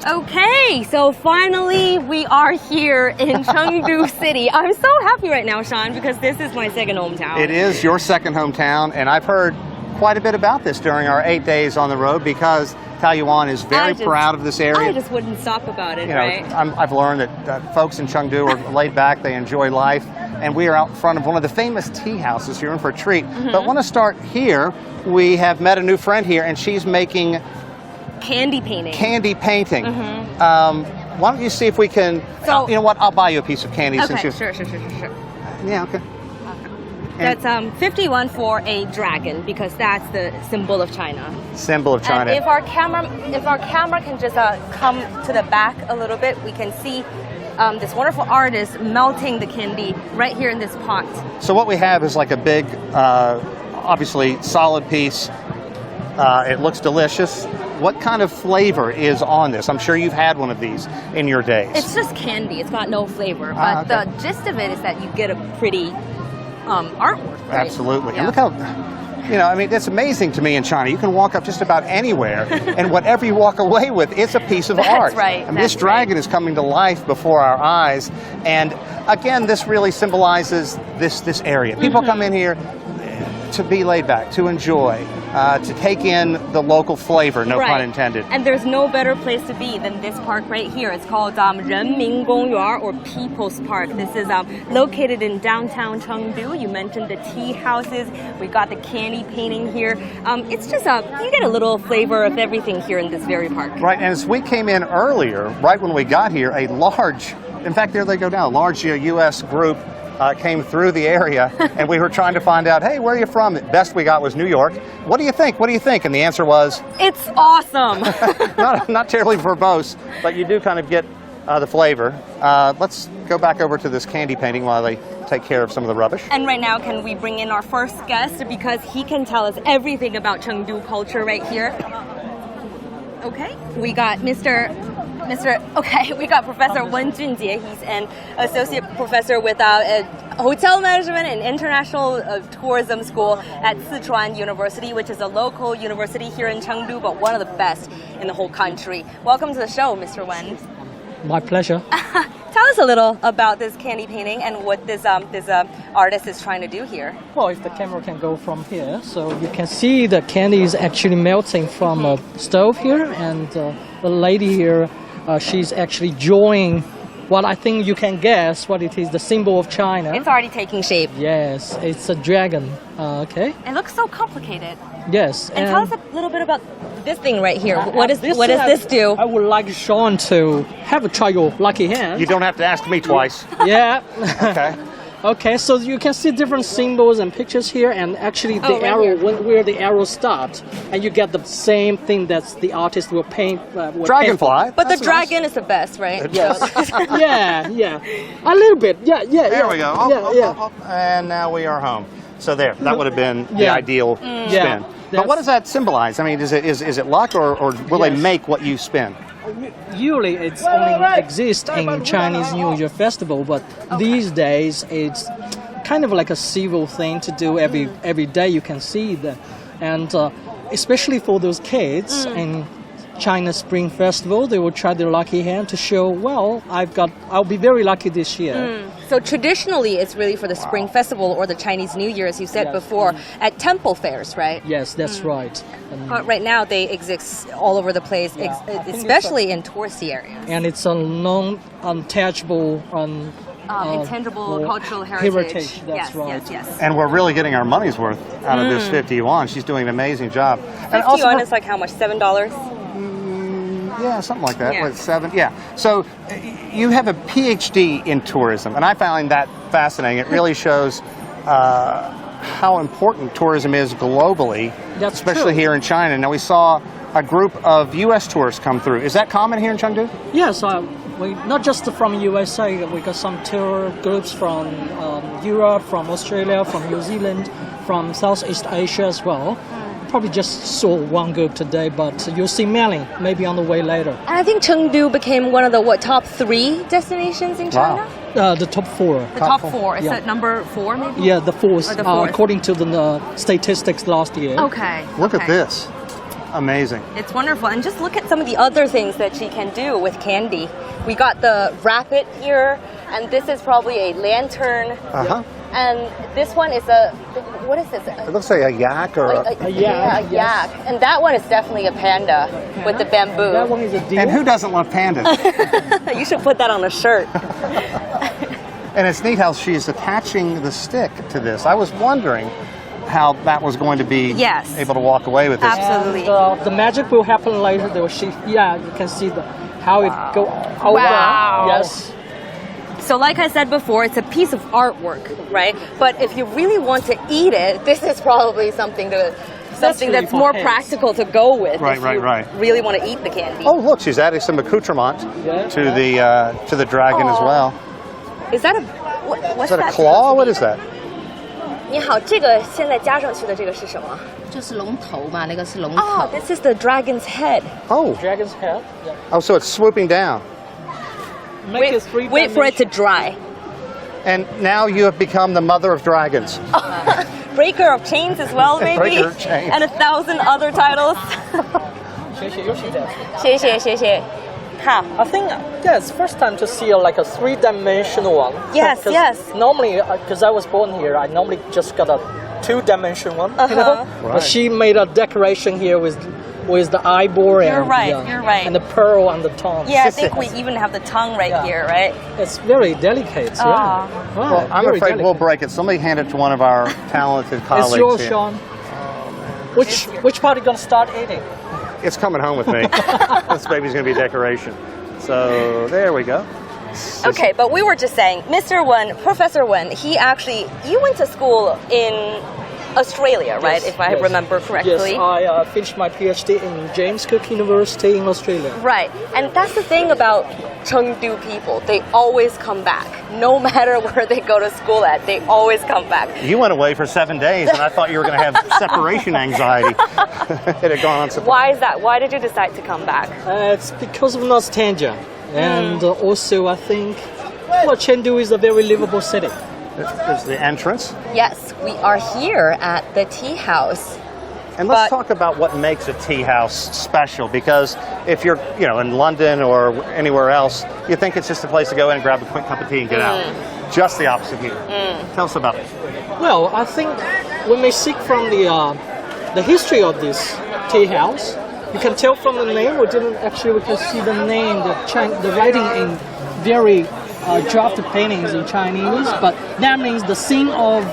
Okay, so finally we are here in Chengdu City. I'm so happy right now, Sean, because this is my second hometown. It is your second hometown, and I've heard quite a bit about this during our 8 days on the road because Taoyuan is very proud of this area. I just wouldn't stop about it, right? I've learned that folks in Chengdu are laid back, they enjoy life, and we are out in front of one of the famous tea houses here in for a treat. But I want to start here. We have met a new friend here, and she's making candy painting. Candy painting. Why don't you see if we can, So, you know what, I'll buy you a piece of candy. Okay, since you, sure. Yeah, okay. That's 51 for a dragon because that's the symbol of China. Symbol of China. And if our camera can just come to the back a little bit, we can see this wonderful artist melting the candy right here in this pot. So what we have is like a big, obviously solid piece. It looks delicious. What kind of flavor is on this? I'm sure you've had one of these in your days. It's just candy. It's got no flavor. But the gist of it is that you get a pretty artwork, right? Absolutely. Yeah. And look how, it's amazing to me in China. You can walk up just about anywhere, and whatever you walk away with, it's a piece of art. That's right. This dragon is coming to life before our eyes. And again, this really symbolizes this area. People come in here to be laid back, to enjoy, to take in the local flavor, no pun intended. And there's no better place to be than this park right here. It's called Renming Gongyuan, or People's Park. This is located in downtown Chengdu. You mentioned the tea houses. We got the candy painting here. It's just you get a little flavor of everything here in this very park. Right, and as we came in earlier, right when we got here, in fact, there they go now, a large U.S. group came through the area, and we were trying to find out, hey, where are you from? The best we got was New York. What do you think? What do you think? And the answer was... It's awesome! not terribly verbose, but you do kind of get the flavor. Let's go back over to this candy painting while they take care of some of the rubbish. And right now, can we bring in our first guest, because he can tell us everything about Chengdu culture right here. Okay, we got we got Professor Wen Junjie. He's an associate professor with hotel management and international tourism school at Sichuan University, which is a local university here in Chengdu, but one of the best in the whole country. Welcome to the show, Mr. Wen. My pleasure. Tell us a little about this candy painting and what this artist is trying to do here. Well, if the camera can go from here, so you can see the candy is actually melting from a stove here, and the lady here, she's actually drawing what I think you can guess what it is, the symbol of China. It's already taking shape. Yes, it's a dragon. Okay. It looks so complicated. Yes. And tell us a little bit about this thing right here. What does this do? I would like Sean to have a try your lucky hand. You don't have to ask me twice. Yeah. Okay. Okay, so you can see different symbols and pictures here, and actually the arrow, where the arrow starts, and you get the same thing that the artist will paint. Dragonfly. But the dragon is the best, right? Yes. yeah. A little bit. Yeah. There we go. Yeah. And now we are home. So there, that would have been the ideal spin. But what does that symbolize? I mean, is it luck, or will they make what you spin? Usually it's only exists in Chinese New Year festival, but these days it's kind of like a civil thing to do every day. You can see that, and especially for those kids in China Spring Festival, they will try their lucky hand to show, well, I'll be very lucky this year. So traditionally, it's really for the Spring Festival or the Chinese New Year, as you said before, at temple fairs, right? Yes, that's right. But right now, they exist all over the place, especially in touristy areas. And it's a untouchable, intangible cultural heritage. That's right. Yes. And we're really getting our money's worth out of this 50 yuan. She's doing an amazing job. 50 yuan is like how much? $7? Yeah, something like that. Yeah. What, 7? Yeah. So you have a PhD in tourism, and I find that fascinating. It really shows how important tourism is globally, especially here in China. Now, we saw a group of U.S. tourists come through. Is that common here in Chengdu? Yes, not just from USA. We got some tour groups from Europe, from Australia, from New Zealand, from Southeast Asia as well. Probably just saw one group today, but you'll see many maybe on the way later. And I think Chengdu became one of the top 3 destinations in China? Wow. The top 4. The top 4. Is that number 4 maybe? Yeah, the fourth. Or the fourth. According to the statistics last year. Okay. Look at this. Amazing. It's wonderful. And just look at some of the other things that she can do with candy. We got the wrap it here, and this is probably a lantern. Uh-huh. And this one is a, what is this? It looks like a yak or A yak, yeah, a yes. yak. And that one is definitely a panda with the bamboo. That one is a deer. And who doesn't love pandas? You should put that on a shirt. And it's neat how she's attaching the stick to this. I was wondering how that was going to be Yes. able to walk away with this. Absolutely. And, the magic will happen later. Though you can see how it go over. Wow. Yes. So like I said before, it's a piece of artwork, right? But if you really want to eat it, this is probably something really that's for more kids. practical to go with. Right, if right, you right. really want to eat the candy. Oh, look, she's adding some accoutrement to the dragon as well. Is that a what's Is that a claw? What is that? 你好，这个现在加上去的这个是什么？就是龙头嘛，那个是龙头。 Oh, this is the dragon's head. Oh, Dragon's head. Yeah. oh, so it's swooping down. Make it three Wait for it to dry. And now you have become the mother of dragons. Breaker of chains as well, maybe. Breaker of chains. And 1,000 other titles. 谢谢谢谢。How? I think it's the first time to see like a three-dimensional one. Yes, 'Cause yes. Normally, because I was born here, I normally just got a two-dimensional one. You know? Right. But she made a decoration here with the eyeball You're and right, you're right. and the pearl on the tongue. Yeah, I think we even have the tongue right Yeah. here, right? It's very delicate. Ah. Yeah. Well, I'm very afraid we'll delicate. break it. Somebody hand it to one of our talented colleagues It's yours, here. Sean. Which part are you gonna start eating? It's coming home with me. This baby's going to be decoration. So there we go. Okay, but we were just saying, Mr. Wen, Professor Wen, you went to school in Australia, right? Yes, If I yes. remember correctly. Yes, I finished my PhD in James Cook University in Australia. Right, and that's the thing about Chengdu people. They always come back. No matter where they go to school at, they always come back. You went away for 7 days, and I thought you were going to have separation anxiety. It had gone on so Why is that? Why did you decide to come back? It's because of nostalgia. And also I think, Chengdu is a very livable city. There's the entrance. Yes, we are here at the tea house. And let's But- talk about what makes a tea house special, because if you're, in London or anywhere else, you think it's just a place to go in and grab a quick cup of tea and get out. Just the opposite here. Tell us about it. Well, I think when we seek from the history of this tea house, you can tell from the name. We can see the name, the writing in very drafted paintings in Chinese, but that means the sing of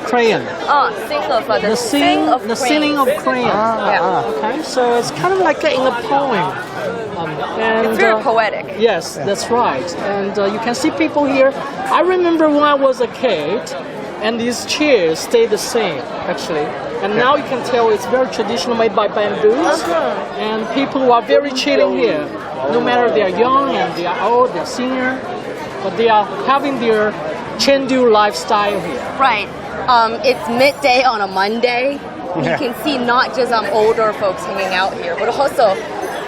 crayon. The sing of the singing of crayon. Yeah. Okay, so it's kind of like in a poem. And, It's very poetic. Yes, that's right. And you can see people here. I remember when I was a kid, and these chairs stay the same, actually. And now you can tell it's very traditional, made by bamboos. And people are very chilling here. No matter they are young and they are old, they are senior, but they are having their Chengdu lifestyle here. Right. It's midday on a Monday. You Yeah. can see not just older folks hanging out here, but also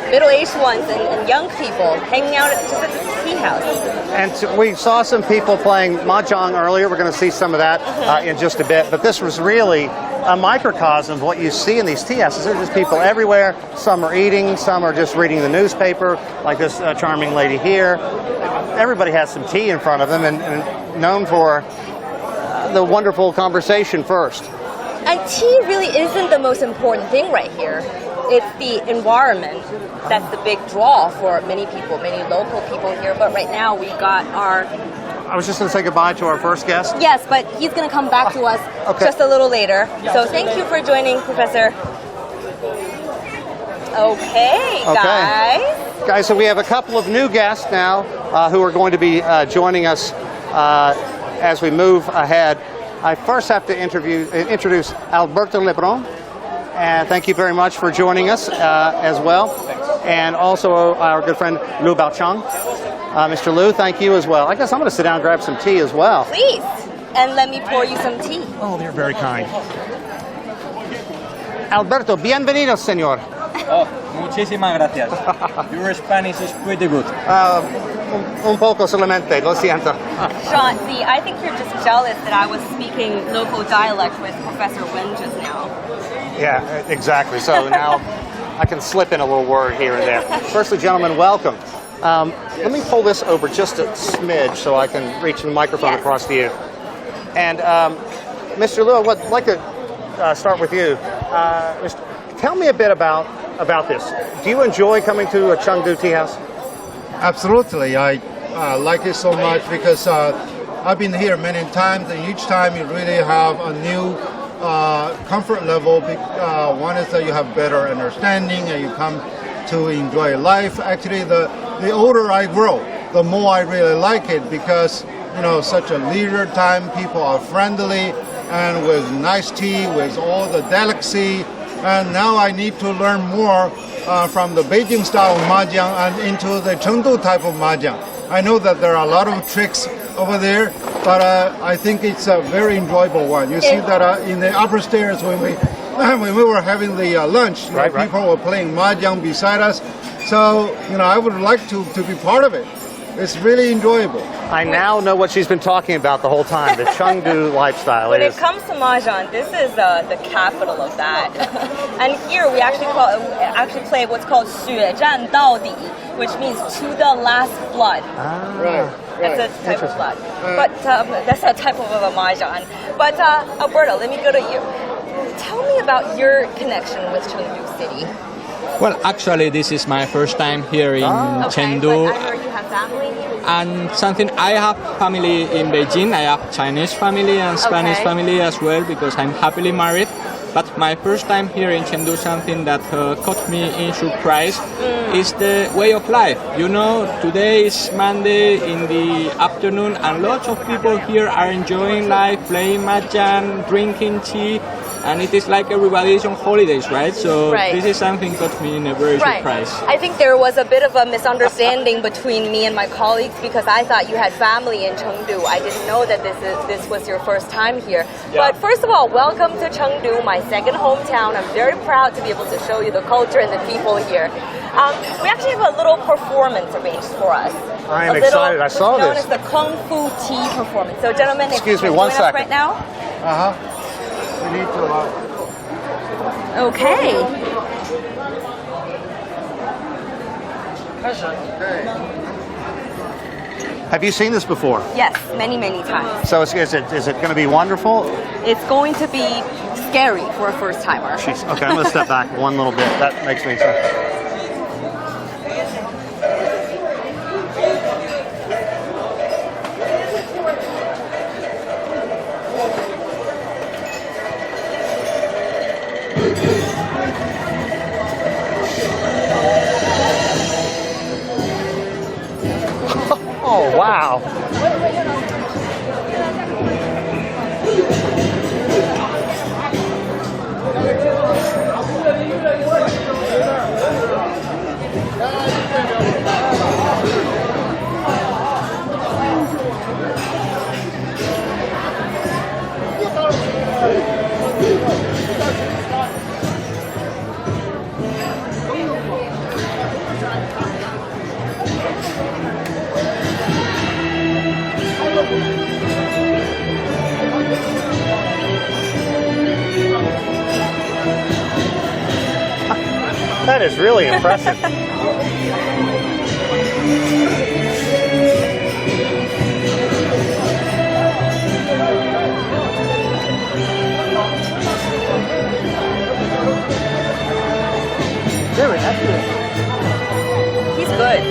middle-aged ones and young people hanging out just at the tea house. And we saw some people playing mahjong earlier. We're going to see some of that in just a bit. But this was really a microcosm of what you see in these tea houses. There's just people everywhere. Some are eating, some are just reading the newspaper, like this charming lady here. Everybody has some tea in front of them and known for the wonderful conversation first. And tea really isn't the most important thing right here. It's the environment that's the big draw for many people, many local people here. But right now we got our... I was just going to say goodbye to our first guest. Yes, but he's going to come back to us Okay. just a little later. So thank you for joining, Professor. Okay, guys. Guys, so we have a couple of new guests now who are going to be joining us as we move ahead. I first have to introduce Alberto Lebron, and thank you very much for joining us as well. And also our good friend Lu Baochang. Mr. Lu, thank you as well. I guess I'm going to sit down and grab some tea as well. Please, and let me pour you some tea. Oh, they're very kind. Alberto, bienvenido, señor. Oh, muchísimas gracias. Your Spanish is pretty good. Un poco solamente, lo siento. Sean, see, I think you're just jealous that I was speaking local dialect with Professor Wen just now. Yeah, exactly. So now I can slip in a little word here and there. Firstly, gentlemen, welcome. Let me pull this over just a smidge so I can reach the microphone across to you. And Mr. Liu, I'd like to start with you. Tell me a bit about this. Do you enjoy coming to a Chengdu Teahouse? Absolutely. I like it so much because I've been here many times, and each time you really have a new comfort level. One is that you have better understanding and you come to enjoy life. Actually, the older I grow, the more I really like it because, you know, such a leisure time, people are friendly and with nice tea, with all the delicacy. And now I need to learn more from the Beijing style of mahjong and into the Chengdu type of mahjong. I know that there are a lot of tricks over there, but I think it's a very enjoyable one. You see that in the upper stairs when we were having the lunch, people were playing mahjong beside us. So, you know, I would like to be part of it. It's really enjoyable. I now know what she's been talking about the whole time, the Chengdu lifestyle. When it comes to mahjong, this is the capital of that. And here we actually play what's called 血战到底, which means to the last blood. Right. That's a type of blood. But that's a type of a mahjong. But Alberto, let me go to you. Tell me about your connection with Chengdu City. Well, actually, this is my first time here in Chengdu. But I heard you have family here. And I have family in Beijing. I have Chinese family and Spanish family as well because I'm happily married. But my first time here in Chengdu, something that caught me in surprise is the way of life. You know, today is Monday in the afternoon and lots of people here are enjoying life, playing mahjong, drinking tea. And it is like everybody is on holidays, right? So this is something caught me in a very surprise. I think there was a bit of a misunderstanding between me and my colleagues because I thought you had family in Chengdu. I didn't know that this was your first time here. Yeah. But first of all, welcome to Chengdu, my second hometown. I'm very proud to be able to show you the culture and the people here. We actually have a little performance arranged for us. I am excited. I saw this. It's known as the Kung Fu Tea performance. So gentlemen, excuse me if you one join us second. right now. We need to allow. Okay. Have you seen this before? Yes, many times. So is it going to be wonderful? It's going to be scary for a first timer. Jeez. Okay, I'm going to step back one little bit. That makes me sense. Oh, wow. That is really impressive. Very accurate. He's good.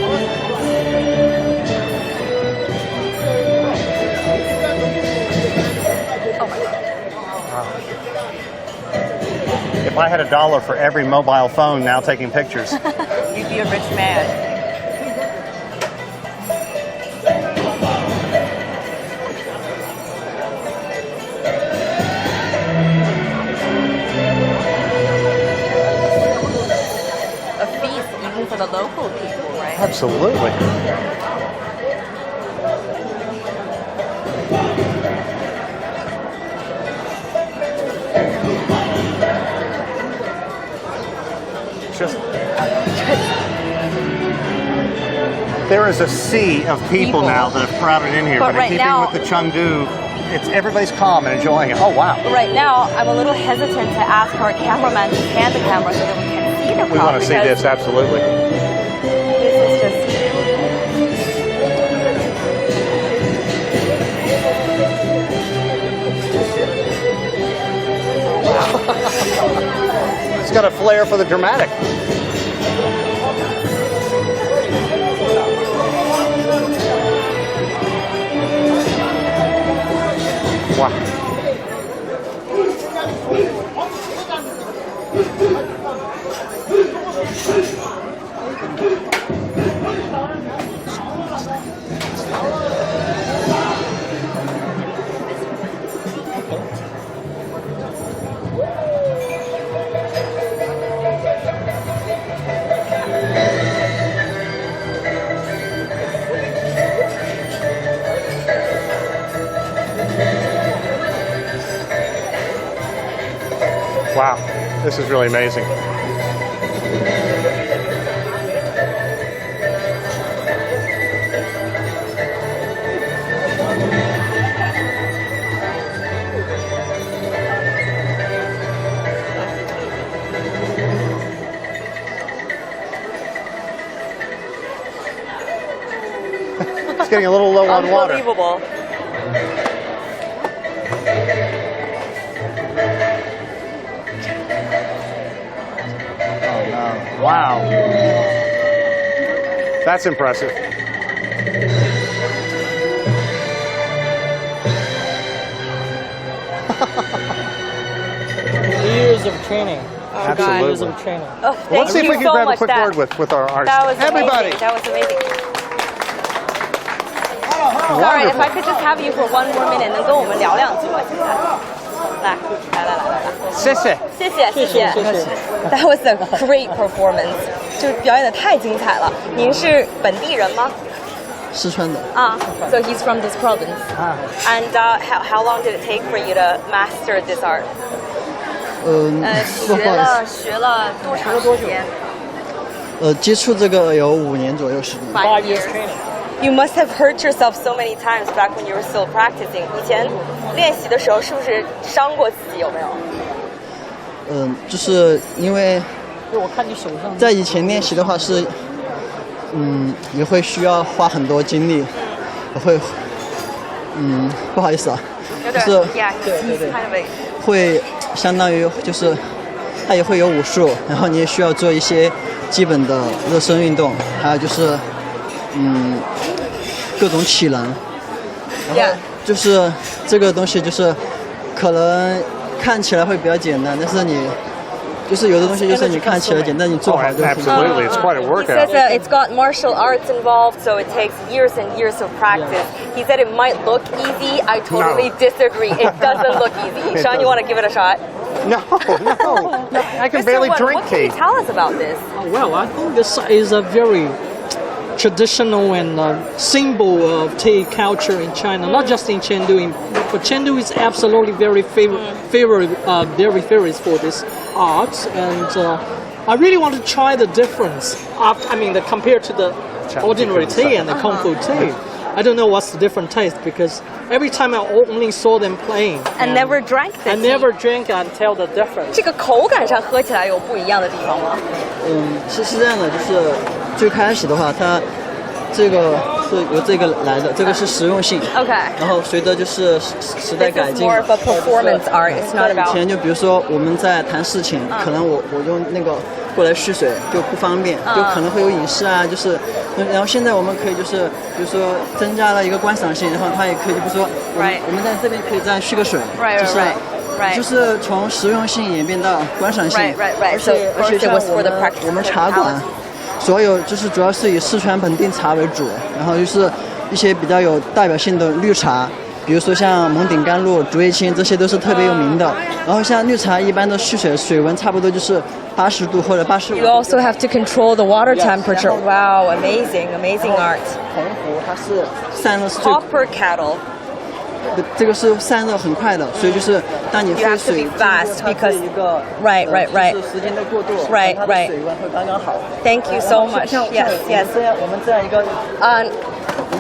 If I had $1 for every mobile phone now taking pictures. You'd be a rich man. A feast even for the local people, right? Absolutely. There is a sea of people now that have crowded in here, but in keeping with the Chengdu, everybody's calm and enjoying it. Oh, wow. Right now, I'm a little hesitant to ask our cameraman to pan the camera so that we can see see the We want to see this, absolutely. This is just. It's got a flair for the dramatic. Wow. Wow, this is really amazing. It's getting a little low on water. Unbelievable. Wow. That's impressive. Years of training. Absolutely. Years of training. Oh, Well, thank let's see if you we can so grab a much, quick Dad. word with our artist. That was Everybody. amazing. That was amazing. Sorry, if I could just have you for one more minute，能跟我们聊两句吗？现在，来，谢谢。谢谢，谢谢。That was a great performance，就表演的太精彩了。您是本地人吗？四川的。啊，So he's from this province. And how long did it take for you to master this art? 学了多长时间接触这个有5年左右时间。 ？5 years. You must have hurt yourself so many times back when you were still practicing. 以前练习的时候是不是伤过自己？有没有？就是因为在以前练习的话是，也会需要花很多精力，会，不好意思啊，就是会相当于就是，它也会有武术，然后你也需要做一些基本的热身运动，还有就是，各种体能，然后就是这个东西就是可能看起来会比较简单，但是你。就是有的东西就是你看起来简单，你做好就可以。Absolutely, it's quite a He workout. says it's got martial arts involved, so it takes years and years of practice. He said it might look easy. I totally disagree. It doesn't look easy. Sean, you want to give it a shot? No. I can Mr. barely Wen, drink what can you tea. tell us about this? Well, I think this is a very traditional and symbol of tea culture in China, not just in Chengdu, but Chengdu is absolutely very very famous for this art, and I really want to try the difference. Compared to the ordinary tea and the Kung Fu tea. I don't know what's the different taste because every time I only saw them playing And never drank the I tea. never drank and tell the difference. 这个口感上喝起来有不一样的地方吗？是这样的，就是最开始的话，它这个是由这个来的，这个是实用性。Okay. 然后随着就是时代 This 改 is 进， more of a performance art. It's not 以 about. 前就比如说我们在弹事情，可能我用那个过来蓄水就不方便，就可能会有隐士啊，就是，然后现在我们可以就是比如说增加了一个观赏性，然后它也可以就比如说我们在这边可以再蓄个水，就是从实用性演变到观赏性，而且像我们茶馆。所有就是主要是以四川本地茶为主，然后就是一些比较有代表性的绿茶，比如说像蒙顶甘露、竹叶青，这些都是特别有名的。然后像绿茶一般的蓄水温差不多就是80度或者85度。You also have to control the water temperature. Wow, amazing art. 铜壶它是散热是最 Copper kettle. 这个是散热很快的，所以就是当你 You have to be fast because right. 时间的过渡，right. 水温会刚刚好。Thank you so much. Yes. 我们这样一个。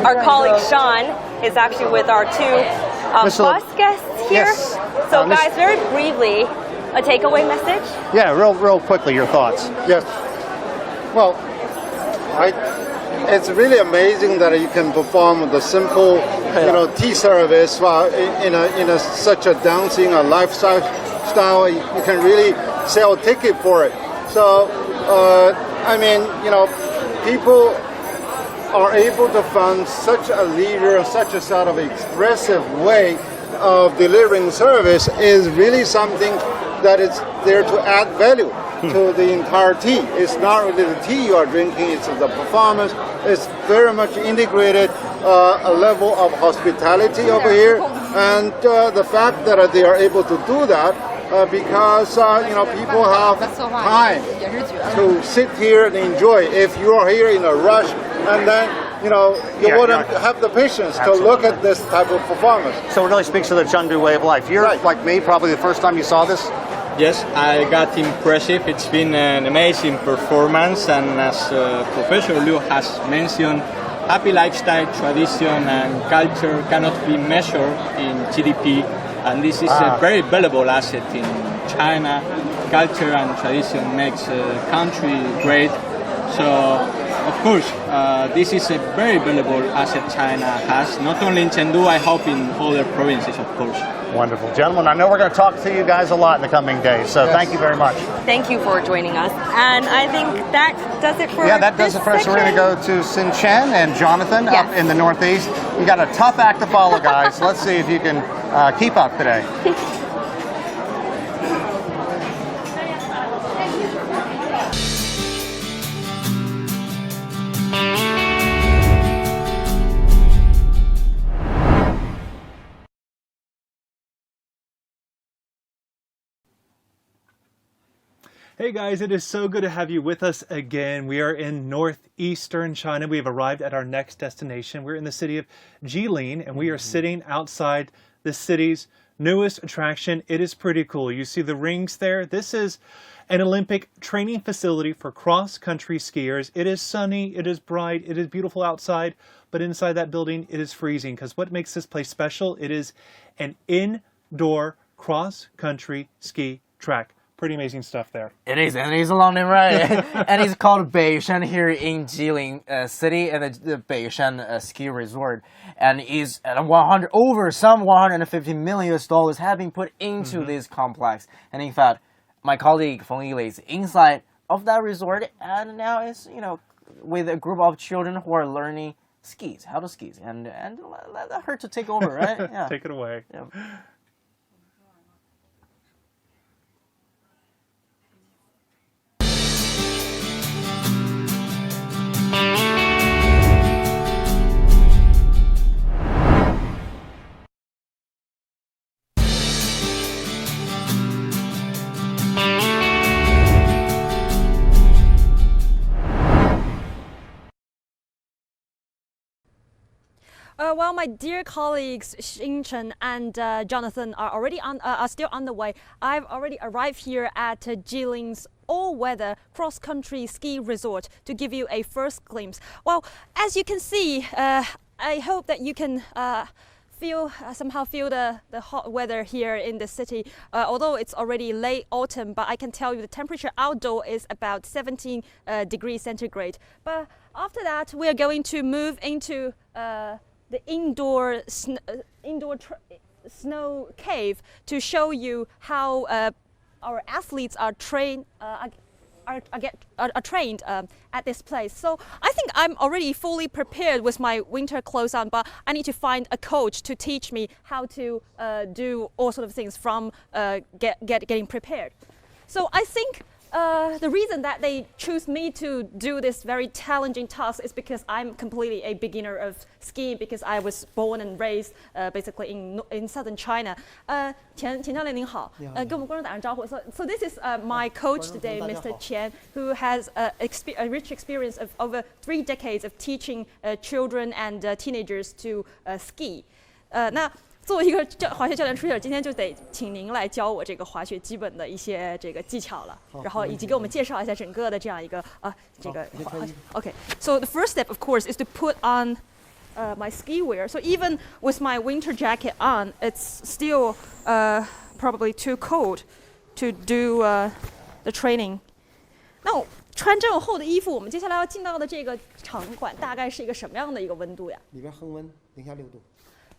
Our colleague Sean is actually with our two bus guests here. Yes. So guys, very briefly, a takeaway message? Yeah, real quickly, your thoughts. Yes. Well, it's really amazing that you can perform the simple, tea service in such a dancing lifestyle. You can really sell a ticket for it. So, people are able to find such a leader, such a sort of expressive way of delivering service is really something that is there to add value to the entire tea. It's not really the tea you are drinking, it's the performance. It's very much integrated a level of hospitality over here. And the fact that they are able to do that because people have time to sit here and enjoy. If you are here in a rush and then you wouldn't have the patience to look at this type of performance. So it really speaks to the Chengdu way of life. You're like me, probably the first time you saw this. Yes, I got impressive. It's been an amazing performance, and as Professor Liu has mentioned, happy lifestyle, tradition and culture cannot be measured in GDP, and this is a very valuable asset in China. Culture and tradition makes a country great. So, of course, this is a very valuable asset China has, not only in Chengdu, I hope in other provinces, of course. Wonderful. Gentlemen, I know we're going to talk to you guys a lot in the coming days, so thank you very much. Thank you for joining us. And I think that does it for that does it for us. We're going to go to Xinchen and Jonathan up in the northeast. You got a tough act to follow, guys. Let's see if you can keep up today. Hey guys, it is so good to have you with us again. We are in northeastern China. We have arrived at our next destination. We're in the city of Jilin, and we are sitting outside the city's newest attraction. It is pretty cool. You see the rings there? This is an Olympic training facility for cross-country skiers. It is sunny, it is bright, it is beautiful outside, but inside that building it is freezing, because what makes this place special? It is an indoor cross-country ski track. Pretty amazing stuff there. It is, and it's a long name, right? And it's called Beishan here in Jilin City, and the Beishan ski resort, and is at over some $150 million have been put into this complex. And in fact, my colleague Feng Yili is inside of that resort, and now it's with a group of children who are learning how to ski, and let her to take over, right? Yeah. Take it away. Yeah. Well, my dear colleagues Xinchen and Jonathan are still on the way. I've already arrived here at Jilin's all-weather cross-country ski resort to give you a first glimpse. Well, as you can see, I hope that you can somehow feel the hot weather here in the city. Although it's already late autumn, but I can tell you the temperature outdoor is about 17 degrees centigrade. But after that, we are going to move into the indoor snow cave to show you how our athletes are trained at this place. So I think I'm already fully prepared with my winter clothes on, but I need to find a coach to teach me how to do all sorts of things from getting prepared. So I think the reason that they choose me to do this very challenging task is because I'm completely a beginner of skiing, because I was born and raised basically in southern China. 钱教练您好，跟我们观众打声招呼。So this is my coach today, Mr. Qian, who has a rich experience of over 3 decades of teaching children and teenagers to ski. 那作为一个滑雪教练出现，今天就得请您来教我这个滑雪基本的一些这个技巧了，然后以及给我们介绍一下整个的这样一个Okay, so the first step, of course, is to put on my ski wear. So even with my winter jacket on, it's still probably too cold to do the training. 那我穿这种厚的衣服，我们接下来要进到的这个场馆大概是一个什么样的一个温度呀？里边恒温零下6度。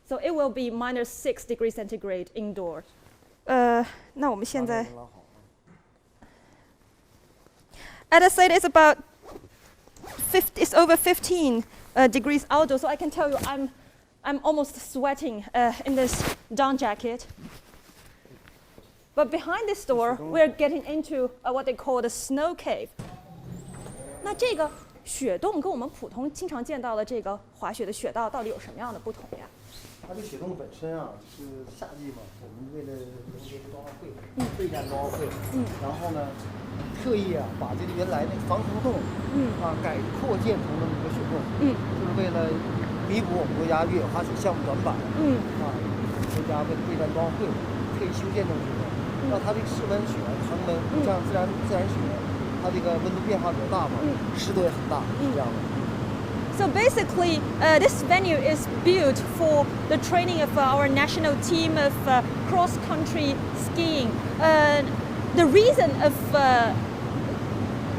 So it will be -6 degrees centigrade indoor. 那我们现在 As I said, it's about it's over 15 degrees outdoor. So I can tell you, I'm almost sweating in this down jacket. But behind this door, we're getting into what they call the snow cave. 那这个雪洞跟我们普通经常见到的这个滑雪的雪道到底有什么样的不同呀？它这雪洞本身啊，是夏季嘛，我们为了迎接冬奥会，备战冬奥会，然后呢，特意啊把这个原来那个防虫洞，改扩建成了一个雪洞，就是为了弥补我们国家越野滑雪项目短板，国家为了备战冬奥会，特意修建这个雪洞，让它这个室温雪、恒温，这样自然雪，它这个温度变化比较大嘛，湿度也很大，是这样的。So basically, this venue is built for the training of our national team of cross-country skiing. The reason of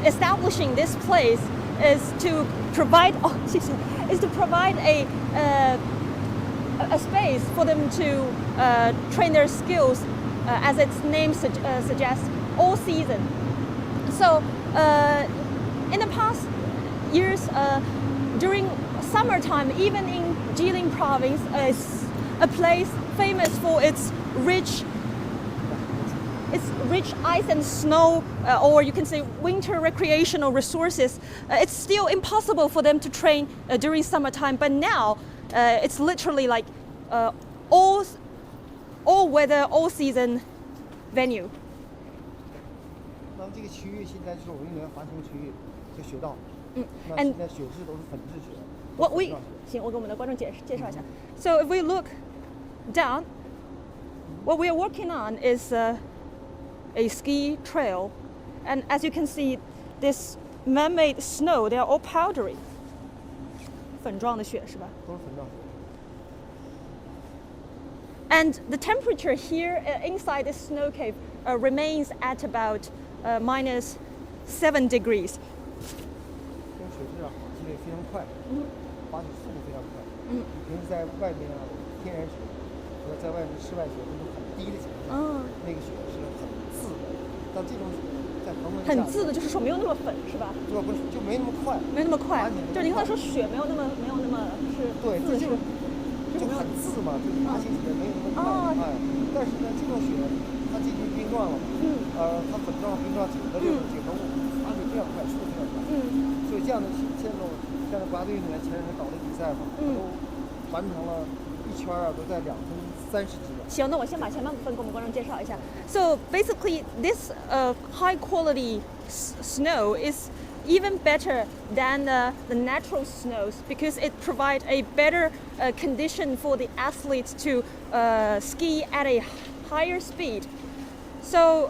establishing this place is to provide a space for them to train their skills, as its name suggests, all season. So in the past years, during summertime, even in Jilin province, is a place famous for its rich ice and snow, or you can say winter recreational resources. It's still impossible for them to train during summertime, but now it's literally like all weather, all season venue. 那么这个区域现在就是我们运动员滑行区域，这雪道。那 And 现在雪质都是粉质雪。What we 行，我给我们的观众介绍一下。So if we look down, what we are working on is a ski trail, and as you can see, this man-made snow, they are all powdery. 粉状的雪是吧？都是粉状雪。And the temperature here inside this snow cave remains at about -7 degrees. 这种雪质啊，滑起来非常快，滑雪速度非常快。平时在外面啊，天然雪和在外面室外雪温度很低的情况下，那个雪是很刺的。但这种雪在恒温下，很刺的，就是说没有那么粉，是吧？不是，就没那么快，没那么快。就您刚才说雪没有那么是对，这就很刺嘛，就是滑行起来没有那么快。但是呢，这种雪它进行冰状了，它粉状冰状9和6的结合物，滑雪非常快，速度非常快。所以这样的像国家队运动员前2天搞的比赛嘛，都完成了一圈啊，都在2分30几秒。行，那我先把前半部分给我们观众介绍一下。So basically, this high quality snow is even better than the natural snows because it provides a better condition for the athletes to ski at a higher speed. So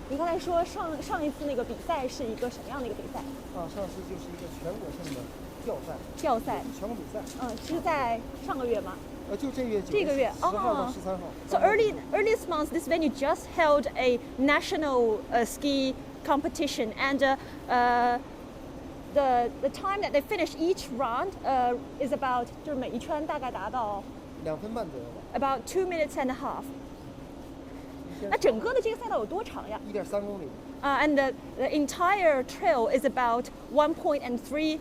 您刚才说上一次那个比赛是一个什么样的一个比赛？上次就是一个全国性的吊赛，全国比赛。是在上个月吗？就这月10号到13号。So early this month, this venue just held a national ski competition, and the time that they finish each round is about 就是每一圈大概达到2分半左右吧。About 2 minutes and a half. 那整个的这个赛道有多长呀？1.3公里。And the entire trail is about 1.3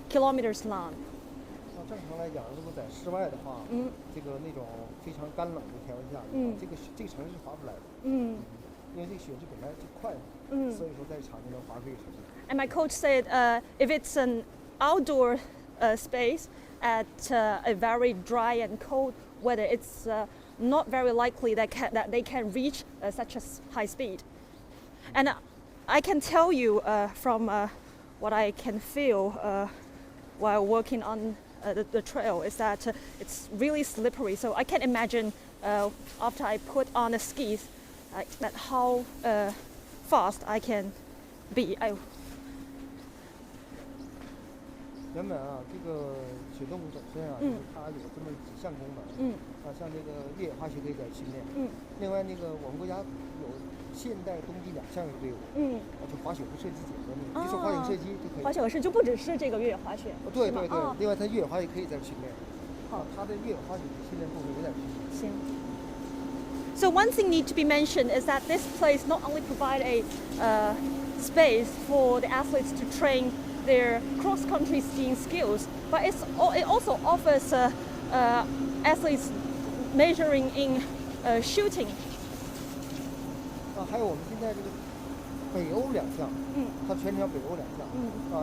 kilometers long. 正常来讲，如果在室外的话，这个那种非常干冷的条件下，这个程是滑不来的。因为这个雪质本来就快嘛，所以说在场内能滑出一个成绩。And my coach said, if it's an outdoor space at a very dry and cold weather, it's not very likely that they can reach such a high speed. And I can tell you from what I can feel while working on the trail is that it's really slippery. So I can imagine after I put on the skis that how fast I can be. 原本啊，这个雪水动本身啊，就是它有这么几项功能。像这个越野滑雪可以在这训练。另外我们国家有现代冬季2项队伍。就滑雪和射击结合那个，就说滑雪射击就可以。滑雪和射就不只是这个越野滑雪。对。另外它越野滑雪可以在这训练。它的越野滑雪训练部分有点行。So one thing need to be mentioned is that this place not only provide a space for the athletes to train their cross-country skiing skills, but it also offers athletes measuring in shooting. 还有我们现在这个北欧2项，它全程北欧2项，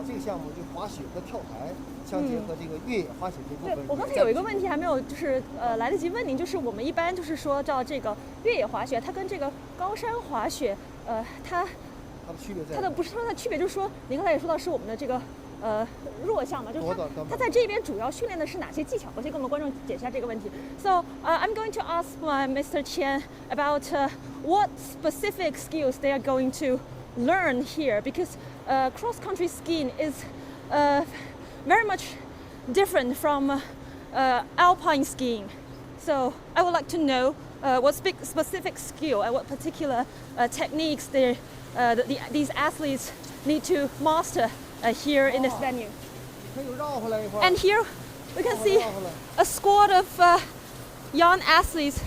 这个项目就滑雪和跳台相结合，这个越野滑雪这部分。对，我刚才有一个问题还没有就是来得及问您，就是我们一般就是说叫这个越野滑雪，它跟这个高山滑雪，它的区别在它的不是它的区别，就是说您刚才也说到是我们的这个弱项嘛，就是它在这边主要训练的是哪些技巧？我先给我们观众解释一下这个问题。So I'm going to ask Mr. Qian about what specific skills they are going to learn here, because cross-country skiing is very much different from alpine skiing. So I would like to know what specific skill and what particular techniques these athletes need to master here in this venue. And here we can see a squad of young athletes.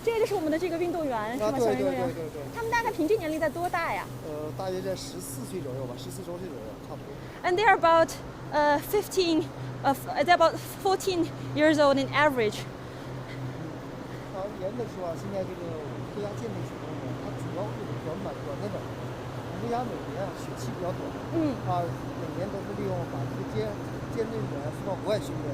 这个就是我们的这个运动员，是吧？小运动员。对。他们大概平均年龄在多大呀？大约在14岁左右吧，14周岁左右，差不多。And they are about they're about 14 years old in average. 严格说啊，现在这个国家健美水平呢，它主要是短板短在哪儿？我们国家每年雪期比较短，每年都是利用把这个健队员送到国外训练。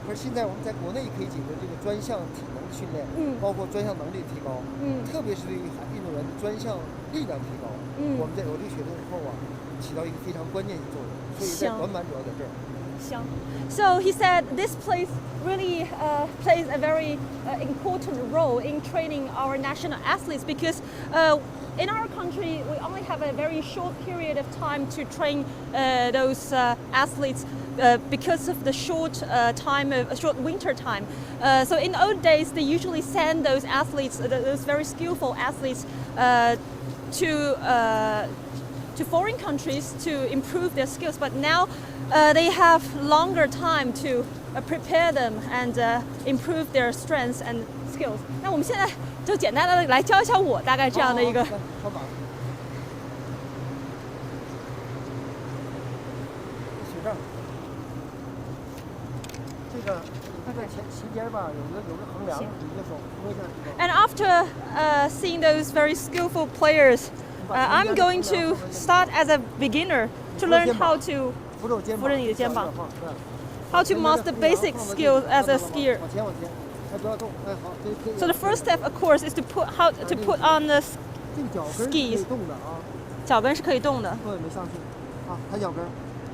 可是现在我们在国内可以解决这个专项体能的训练，包括专项能力的提高，特别是对于运动员的专项力量提高，我们在有这个雪洞以后啊，起到一个非常关键的作用。所以在短板主要在这儿。So he said this place really plays a very important role in training our national athletes, because in our country we only have a very short period of time to train those athletes because of the short winter time. So in the old days they usually send those athletes, those very skillful athletes, to foreign countries to improve their skills, but now they have longer time to prepare them and improve their strengths and skills. 那我们现在就简单的来教一下我大概这样的一个。这个前边吧，有个横梁，你就手摸一下。And after seeing those very skillful players, I'm going to start as a beginner to learn how to 扶着你的肩膀 how to master basic skills as a skier. So the first step, of course, is to put on the skis. 脚跟是可以动的。对，没上去。啊，抬脚跟，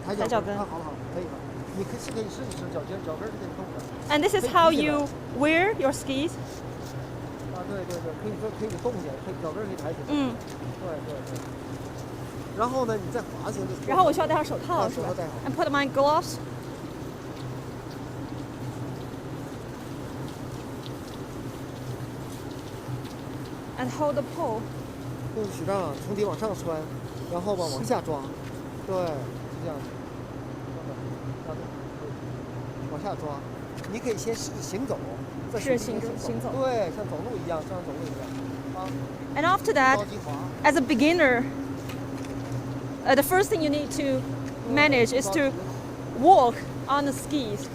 抬脚跟。好，可以了。你可以试一试脚跟是可以动的。And this is how you wear your skis. 对，可以动起来，脚跟可以抬起来。对。然后呢，你再滑行的时候。然后我需要戴上手套，是吧？ And put my gloves. And hold the pole. 用雪杖从底往上穿，然后往下抓。对，是这样的。往下抓。你可以先试行走。是行走。对，像走路一样，像走路一样。啊。And after that, as a beginner, the first thing you need to manage is to walk on the skis.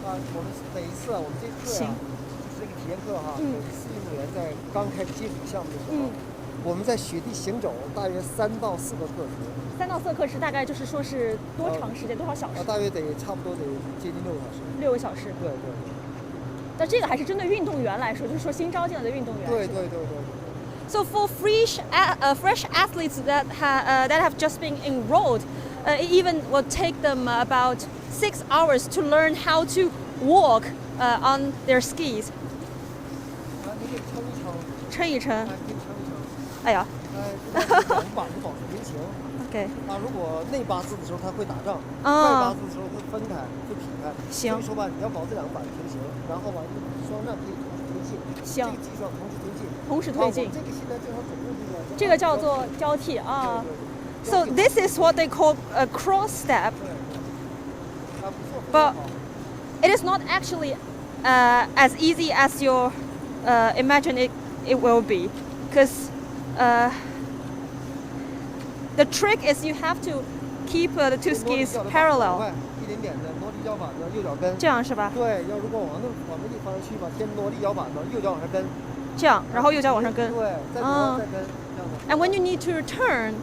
我们每一次我们这课啊，是一个体验课哈。每次运动员在刚开始接触项目的时候，我们在雪地行走大约3到4个课时。3到4个课时大概就是说是多长时间，多少小时？大约差不多得接近6个小时。6个小时。对。但这个还是针对运动员来说，就是说新招进来的运动员。对。So for fresh athletes that have just been enrolled, it even will take them about 6 hours to learn how to walk on their skis. 撑一撑。哎呀。保持平行。OK。如果内八字的时候它会打仗，外八字的时候会分开，会劈开。行。所以说吧，你要保这两个板平行，然后吧，双杖可以同时推进。行。这个技术要同时推进。同时推进。这个现在正好走路这个叫做交替啊。So this is what they call a cross step. But it is not actually as easy as you imagine it will be, because the trick is you have to keep the two skis parallel. 一点点的挪离脚板的右脚跟。这样是吧？对，要如果往那个方向去吧，先挪离脚板的右脚往上跟。这样，然后右脚往上跟。对，再挪再跟，这样的。And when you need to turn,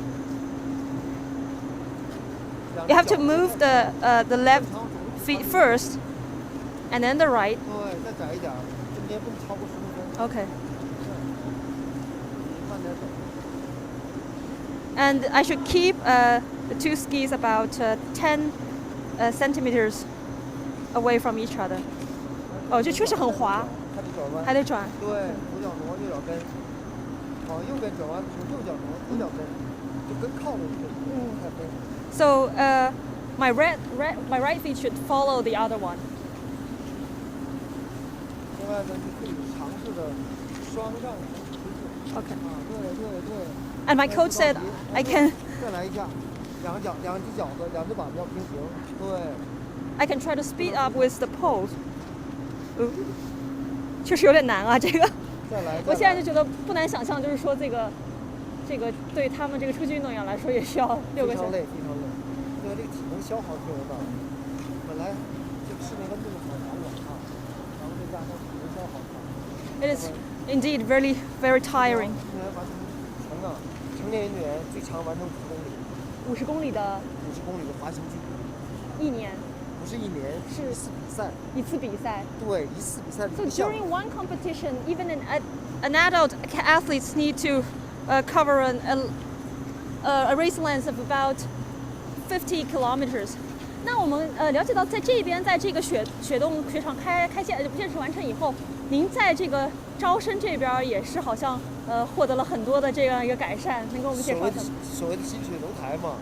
you have to move the left feet first, and then the right. 对，再窄一点，中间不能超过15分。Okay. 慢点走。And I should keep the two skis about 10 centimeters away from each other. 哦，这确实很滑，还得转。对，左脚挪，右脚跟，往右边转弯，从右脚挪，左脚跟，就跟靠着一个，太跟。So my right feet should follow the other one. 另外呢，就可以尝试着双杖推进。Okay. 对。And my coach said I can. 再来一下，两只脚子，两只板子要平行。对。I can try to speed up with the pose. 确实有点难啊，这个。再来。我现在就觉得不难想象，就是说这个对他们这个初级运动员来说也需要6个小时。非常累，因为这个体能消耗特别大。本来这个室内温度很寒冷啊，然后再加上体能消耗大。It is indeed really very tiring. 成年运动员最长完成50公里的滑行距离，1年。不是1年，是一次比赛。一次比赛。对，一次比赛。So during one competition, even an adult athletes need to cover a race length of about 50 kilometers. 那我们了解到，在这边，在这个雪场开建设完成以后，您在这个招生这边也是好像获得了很多的这样一个改善，能给我们介绍一下吗？所谓的新雪楼台嘛，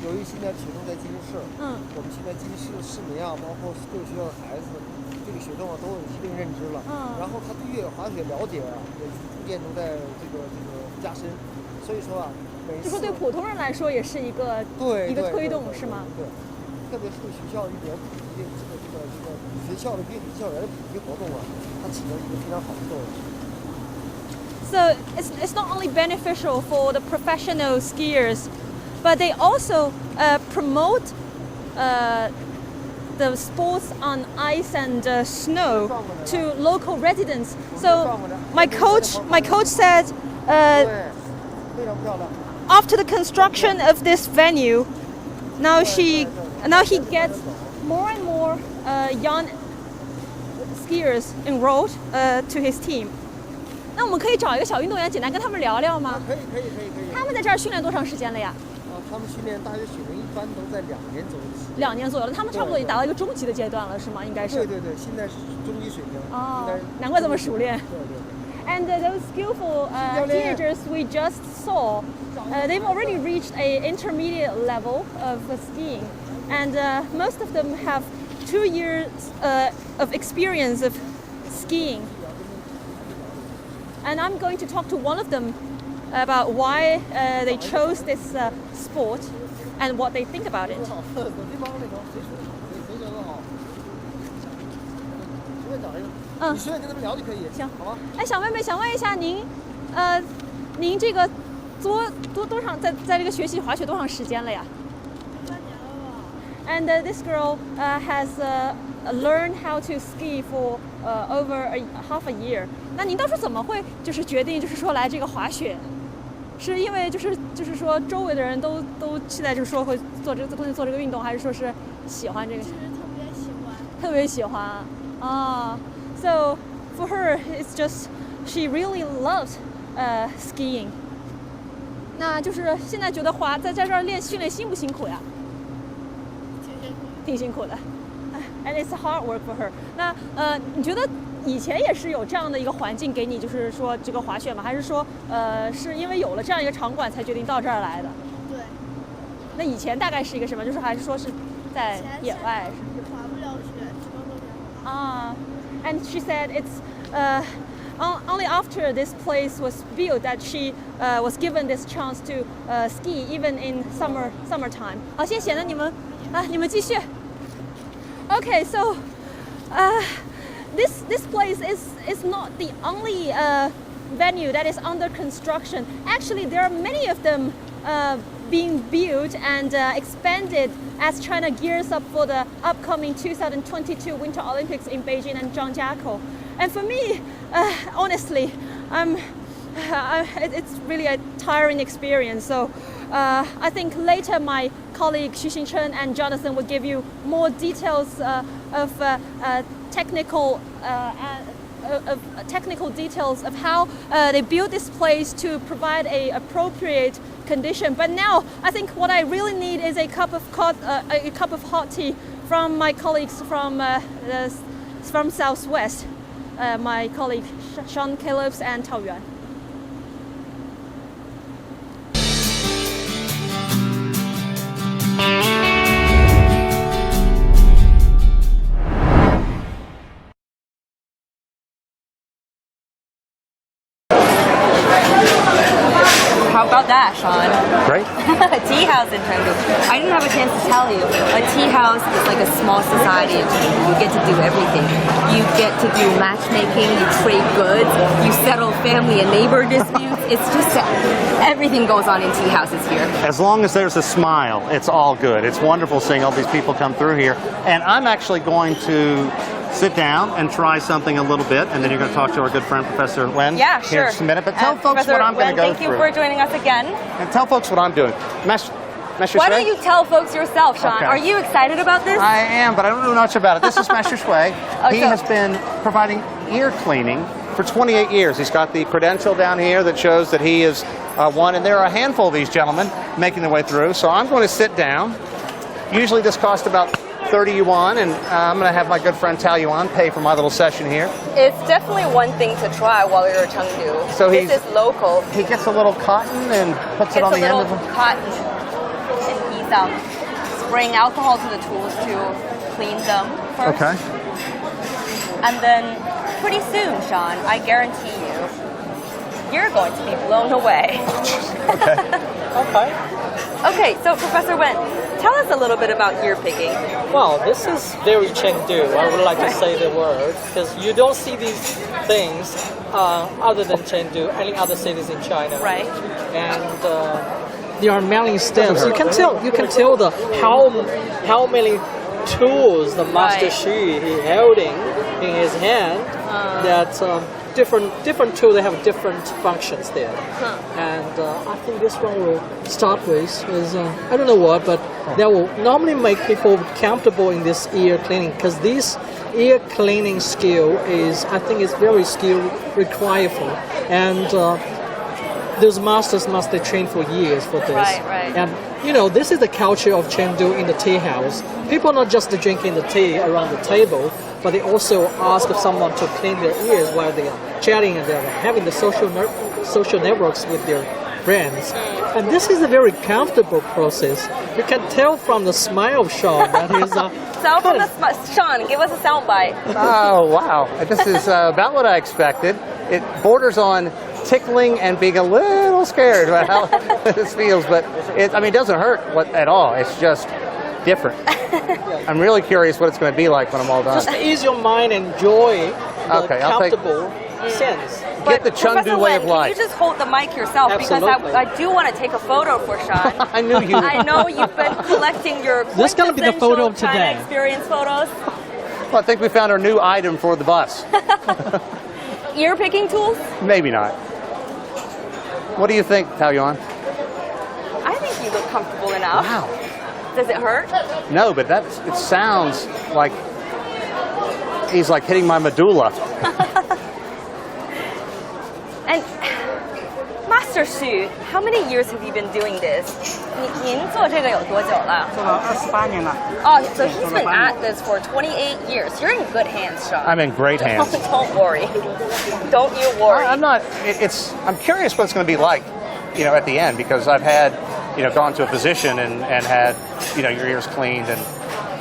由于现在雪洞在进行式，我们现在进行式的市民啊，包括各个学校的孩子，对这个雪洞啊都有一定认知了，然后他对滑雪了解啊，也逐渐都在这个加深，所以说啊，就说对普通人来说也是一个推动，是吗？对。特别是对学校一点学校的校园的普及活动啊，它起到一个非常好的作用。So it's not only beneficial for the professional skiers, but they also promote the sports on ice and snow to local residents. So my coach said after the construction of this venue, now he gets more and more young skiers enrolled to his team. 那我们可以找一个小运动员，简单跟他们聊聊吗？可以。他们在这儿训练多长时间了呀？他们训练大约雪龄一般都在2年左右的时间。2年左右了，他们差不多已经达到一个中级的阶段了，是吗？应该是。对，现在是中级水平。哦，难怪这么熟练。对。And those skillful teenagers we just saw, they've already reached an intermediate level of skiing, and most of them have 2 years of experience of skiing. And I'm going to talk to one of them about why they chose this sport and what they think about it. 你随便跟他们聊就可以。行，好吧。哎，小妹妹，想问一下您，您这个多长在这个学习滑雪多长时间了呀？3年了吧。And this girl has learned how to ski for over half a year. 那您当初怎么会就是决定就是说来这个滑雪？是因为就是说周围的人都现在就是说会做这个运动，还是说是喜欢这个？就是特别喜欢啊。So for her, it's just she really loves skiing. 那就是现在觉得在这儿训练辛不辛苦呀？挺辛苦的。And it's hard work for her. 那你觉得以前也是有这样的一个环境给你，就是说这个滑雪吗？还是说是因为有了这样一个场馆才决定到这儿来的？对。那以前大概是一个什么？就是还是说是在野外？滑不了雪，只能都凉。啊 and she said it's only after this place was built that she was given this chance to ski even in summertime. 好，谢谢。那你们你们继续。Okay, so this place is not the only venue that is under construction. Actually, there are many of them being built and expanded as China gears up for the upcoming 2022 Winter Olympics in Beijing and Zhangjiakou. And for me, honestly, it's really a tiring experience. So I think later my colleague Xu Xingchen and Jonathan will give you more details of technical details of how they built this place to provide a appropriate condition. But now I think what I really need is a cup of hot tea from my colleagues from Southwest, my colleague Sean Calebs and Tao Yuan. How about that, Sean? Great. A tea house in Chengdu. I didn't have a chance to tell you. A tea house is like a small society in Chengdu. You get to do everything. You get to do matchmaking, you trade goods, you settle family and neighbor disputes. It's just everything goes on in tea houses here. As long as there's a smile, it's all good. It's wonderful seeing all these people come through here. And I'm actually going to sit down and try something a little bit, and then you're going to talk to our good friend, Professor Wen. Yeah, here sure. in just a minute. But tell folks Professor what I'm going to go Wen, through. thank you for joining us again. And tell folks what I'm doing. Why don't you tell folks yourself, Sean? Okay. Are you excited about this? I am, but I don't know much about it. This is Master Shui. He so- has been providing ear cleaning for 28 years. He's got the credential down here that shows that he is one, and there are a handful of these gentlemen making their way through. So I'm going to sit down. Usually this costs about 30 yuan, and I'm going to have my good friend Tao Yuan pay for my little session here. It's definitely one thing to try while you're in Chengdu. So this is local. He gets a little cotton and puts it on the end of them. Cotton, and he's spraying alcohol to the tools to clean them first. Okay. And then pretty soon, Sean, I guarantee you're going to be blown away. Okay. Okay, so Professor Wen, tell us a little bit about ear picking. Well, this is very Chengdu. I would like to say the word because you don't see these things other than Chengdu, any other cities in China. Right. And there are many steps. You can tell the how many tools the master Xu he holding in his hand. That different tools, they have different functions there. And I think this one will start with is I don't know what, but that will normally make people comfortable in this ear cleaning because this ear cleaning skill I think is very skill required, and those masters must have trained for years for this. Right. And this is the culture of Chengdu in the tea house. People not just drinking the tea around the table, but they also ask someone to clean their ears while they are chatting and they're having the social networks with their friends. And this is a very comfortable process. You can tell from the smile of Sean that he's Sean, give us a sound bite. Oh, wow. This is about what I expected. It borders on tickling and being a little scared about how this feels, but it doesn't hurt at all. It's just different. I'm really curious what it's going to be like when I'm all done. Just ease your mind and enjoy the comfortable sense. Get the Chengdu way of life. Can you just hold the mic yourself? Absolutely. Because I do want to take a photo for Sean. I knew you would. I know you've been collecting your This is gonna be the photo of China today. experience photos. Well, I think we found our new item for the bus. Ear picking tools? Maybe not. What do you think, Tao Yuan? I think you look comfortable enough. Wow. Does it hurt? No, but it sounds like he's like hitting my medulla. And Master Xu, how many years have you been doing this? 您做这个有多久了？做了28年了。 Oh, so he's been at this for 28 years. You're in good hands, Sean. I'm in great hands. Don't worry. Don't you worry. I'm not. I'm curious what it's going to be like, at the end, because I've had gone to a physician and had, your ears cleaned, and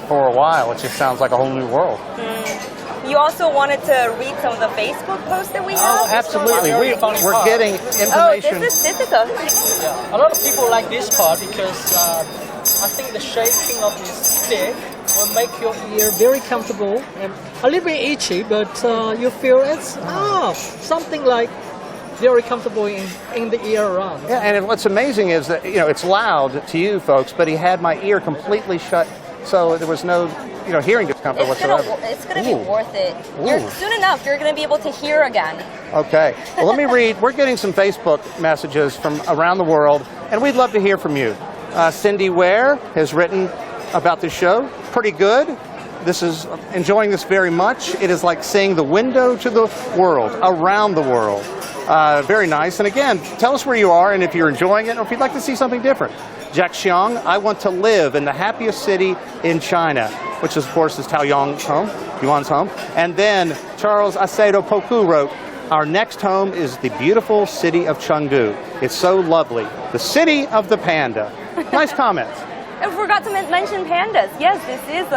for a while it just sounds like a whole new world. You also wanted to read some of the Facebook posts that we have? Oh, absolutely. We're getting information. Oh, this is a... A lot of people like this part because I think the shaking of this stick will make your ear very comfortable and a little bit itchy, but you feel it's something like very comfortable in the ear around. Yeah, and what's amazing is that, it's loud to you folks, but he had my ear completely shut, so there was no, hearing discomfort whatsoever. It's going to be worth it. Soon enough, you're going to be able to hear again. Okay. Well, let me read. We're getting some Facebook messages from around the world, and we'd love to hear from you. Cindy Ware has written about the show. Pretty good. This is enjoying this very much. It is like seeing the window to the world, around the world. Very nice. And again, tell us where you are and if you're enjoying it or if you'd like to see something different. Jack Xiang, I want to live in the happiest city in China, which of course is Yuan's home. And then Charles Acedo Poku wrote, our next home is the beautiful city of Chengdu. It's so lovely. The city of the panda. Nice comments. I forgot to mention pandas. Yes, this is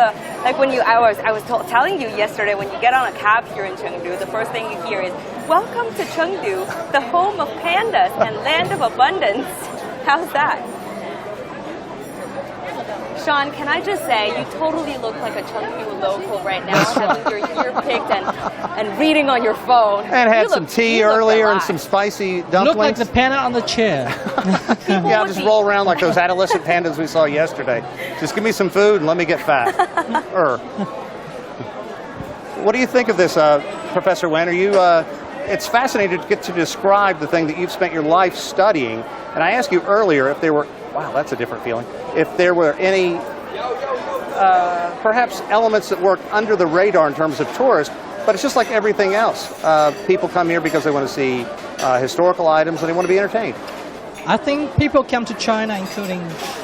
like when I was telling you yesterday, when you get on a cab here in Chengdu, the first thing you hear is, welcome to Chengdu, the home of pandas and land of abundance. How's that? Sean, can I just say, you totally look like a Chengdu local right now, having your ear picked and reading on your phone. And had some tea earlier and some spicy dumplings. Look like the panda on the chair. Yeah, just roll around like those adolescent pandas we saw yesterday. Just give me some food and let me get fat. What do you think of this, Professor Wen? Are you? It's fascinating to get to describe the thing that you've spent your life studying. And I asked you earlier if there were, wow, that's a different feeling, if there were any perhaps elements that work under the radar in terms of tourists, but it's just like everything else. People come here because they want to see historical items and they want to be entertained. I think people come to China, including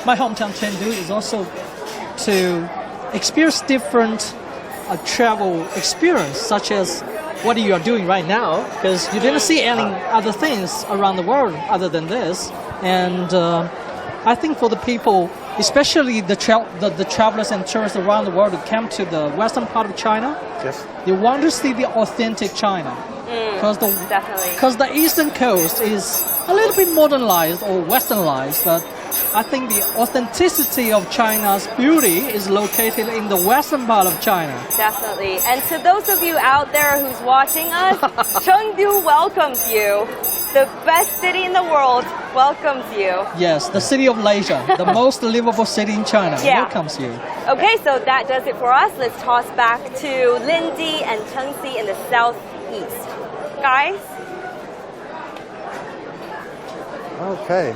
my hometown Chengdu, is also to experience different travel experience, such as what you are doing right now, because you didn't see any other things around the world other than this. And I think for the people, especially the travelers and tourists around the world who come to the western part of China, yes, they want to see the authentic China. Because the eastern coast is a little bit modernized or westernized, but I think the authenticity of China's beauty is located in the western part of China. Definitely. And to those of you out there who's watching us, Chengdu welcomes you. The best city in the world welcomes you. Yes, the city of leisure, the most livable city in China, welcomes you. Okay, so that does it for us. Let's toss back to Lindy and Chengxi in the southeast. Guys? Okay.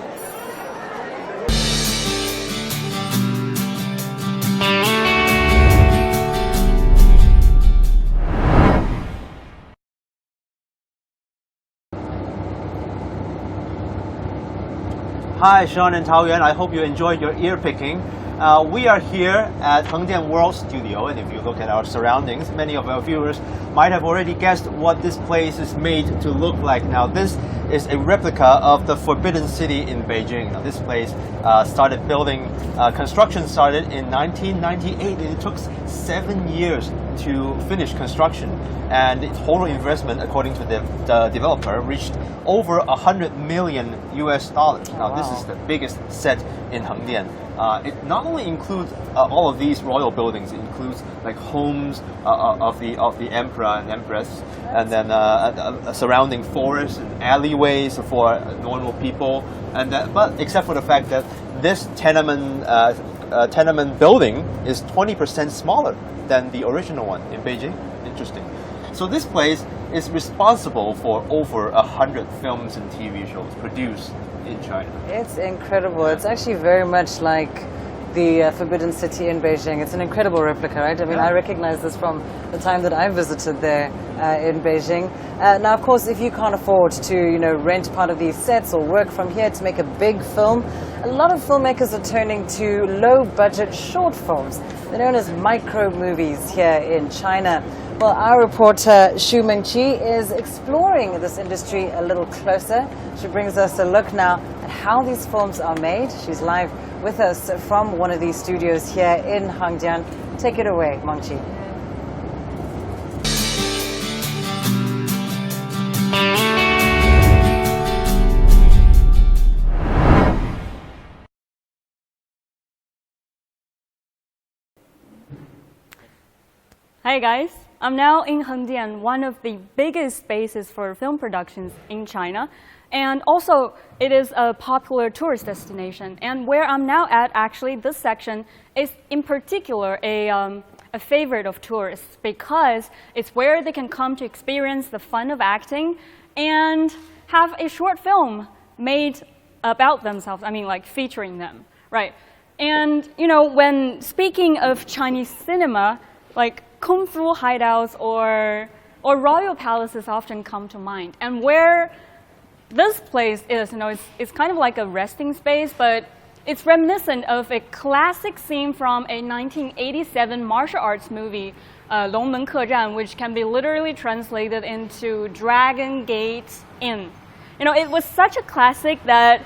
Hi, Sean and Taoyuan. I hope you enjoyed your ear picking. We are here at Hengdian World Studio, and if you look at our surroundings, many of our viewers might have already guessed what this place is made to look like. Now, this is a replica of the Forbidden City in Beijing. Now, this place construction started in 1998, and it took 7 years to finish construction. And the total investment, according to the developer, reached over $100 million. Now, this is the biggest set in Hengdian. It not only includes all of these royal buildings, it includes like homes of the emperor and empress, and then surrounding forests and alleyways for normal people. And but except for the fact that this tenement building is 20% smaller than the original one in Beijing. Interesting. So this place is responsible for over 100 films and TV shows produced in China. It's incredible. It's actually very much like the Forbidden City in Beijing. It's an incredible replica, right? I mean, I recognize this from the time that I visited there in Beijing. Now, of course, if you can't afford to, rent part of these sets or work from here to make a big film, a lot of filmmakers are turning to low-budget short films. They're known as micro-movies here in China. Well, our reporter Xu Mengqi is exploring this industry a little closer. She brings us a look now at how these films are made. She's live with us from one of these studios here in Hangjian. Take it away, Mangqi. Hi guys, I'm now in Hengdian, one of the biggest spaces for film productions in China. And also, it is a popular tourist destination. And where I'm now at, actually, this section is in particular a favorite of tourists because it's where they can come to experience the fun of acting and have a short film made about themselves, I mean, like featuring them, right? And, you know, when speaking of Chinese cinema, like kung fu hideouts or royal palaces often come to mind. And where this place is, you know, it's kind of like a resting space, but it's reminiscent of a classic scene from a 1987 martial arts movie, 龙门客栈, which can be literally translated into Dragon Gate Inn. You know, it was such a classic that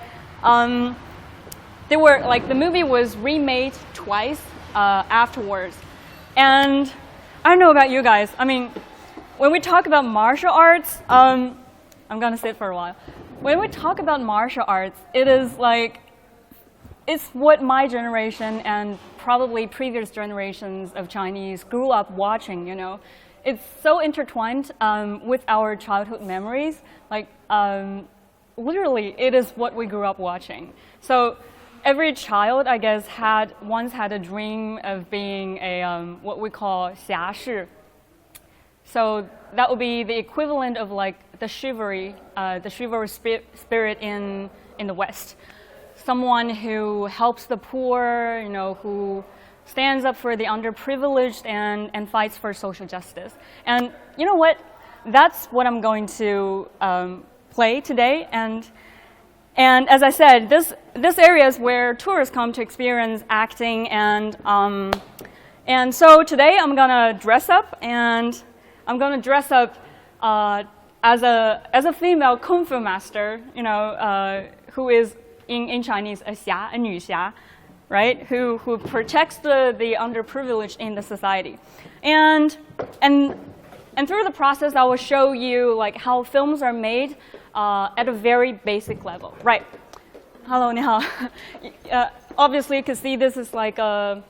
the movie was remade twice afterwards. And I don't know about you guys. I mean, when we talk about martial arts, I'm going to sit for a while. When we talk about martial arts, it is like, it's what my generation and probably previous generations of Chinese grew up watching, you know. It's so intertwined with our childhood memories. Like, literally, it is what we grew up watching. So every child, I guess, once had a dream of being a what we call 侠士. So that would be the equivalent of like the chivalry spirit in the West. Someone who helps the poor, you know, who stands up for the underprivileged and fights for social justice. And you know what? That's what I'm going to play today. And as I said, this area is where tourists come to experience acting, and so today I'm gonna dress up, and I'm gonna dress up as a female kung fu master, you know, who is in Chinese a 女侠, right? Who protects the underprivileged in the society, and through the process I will show you like how films are made. At a very basic level, right? Hello, 你好. Obviously, you can see this is like a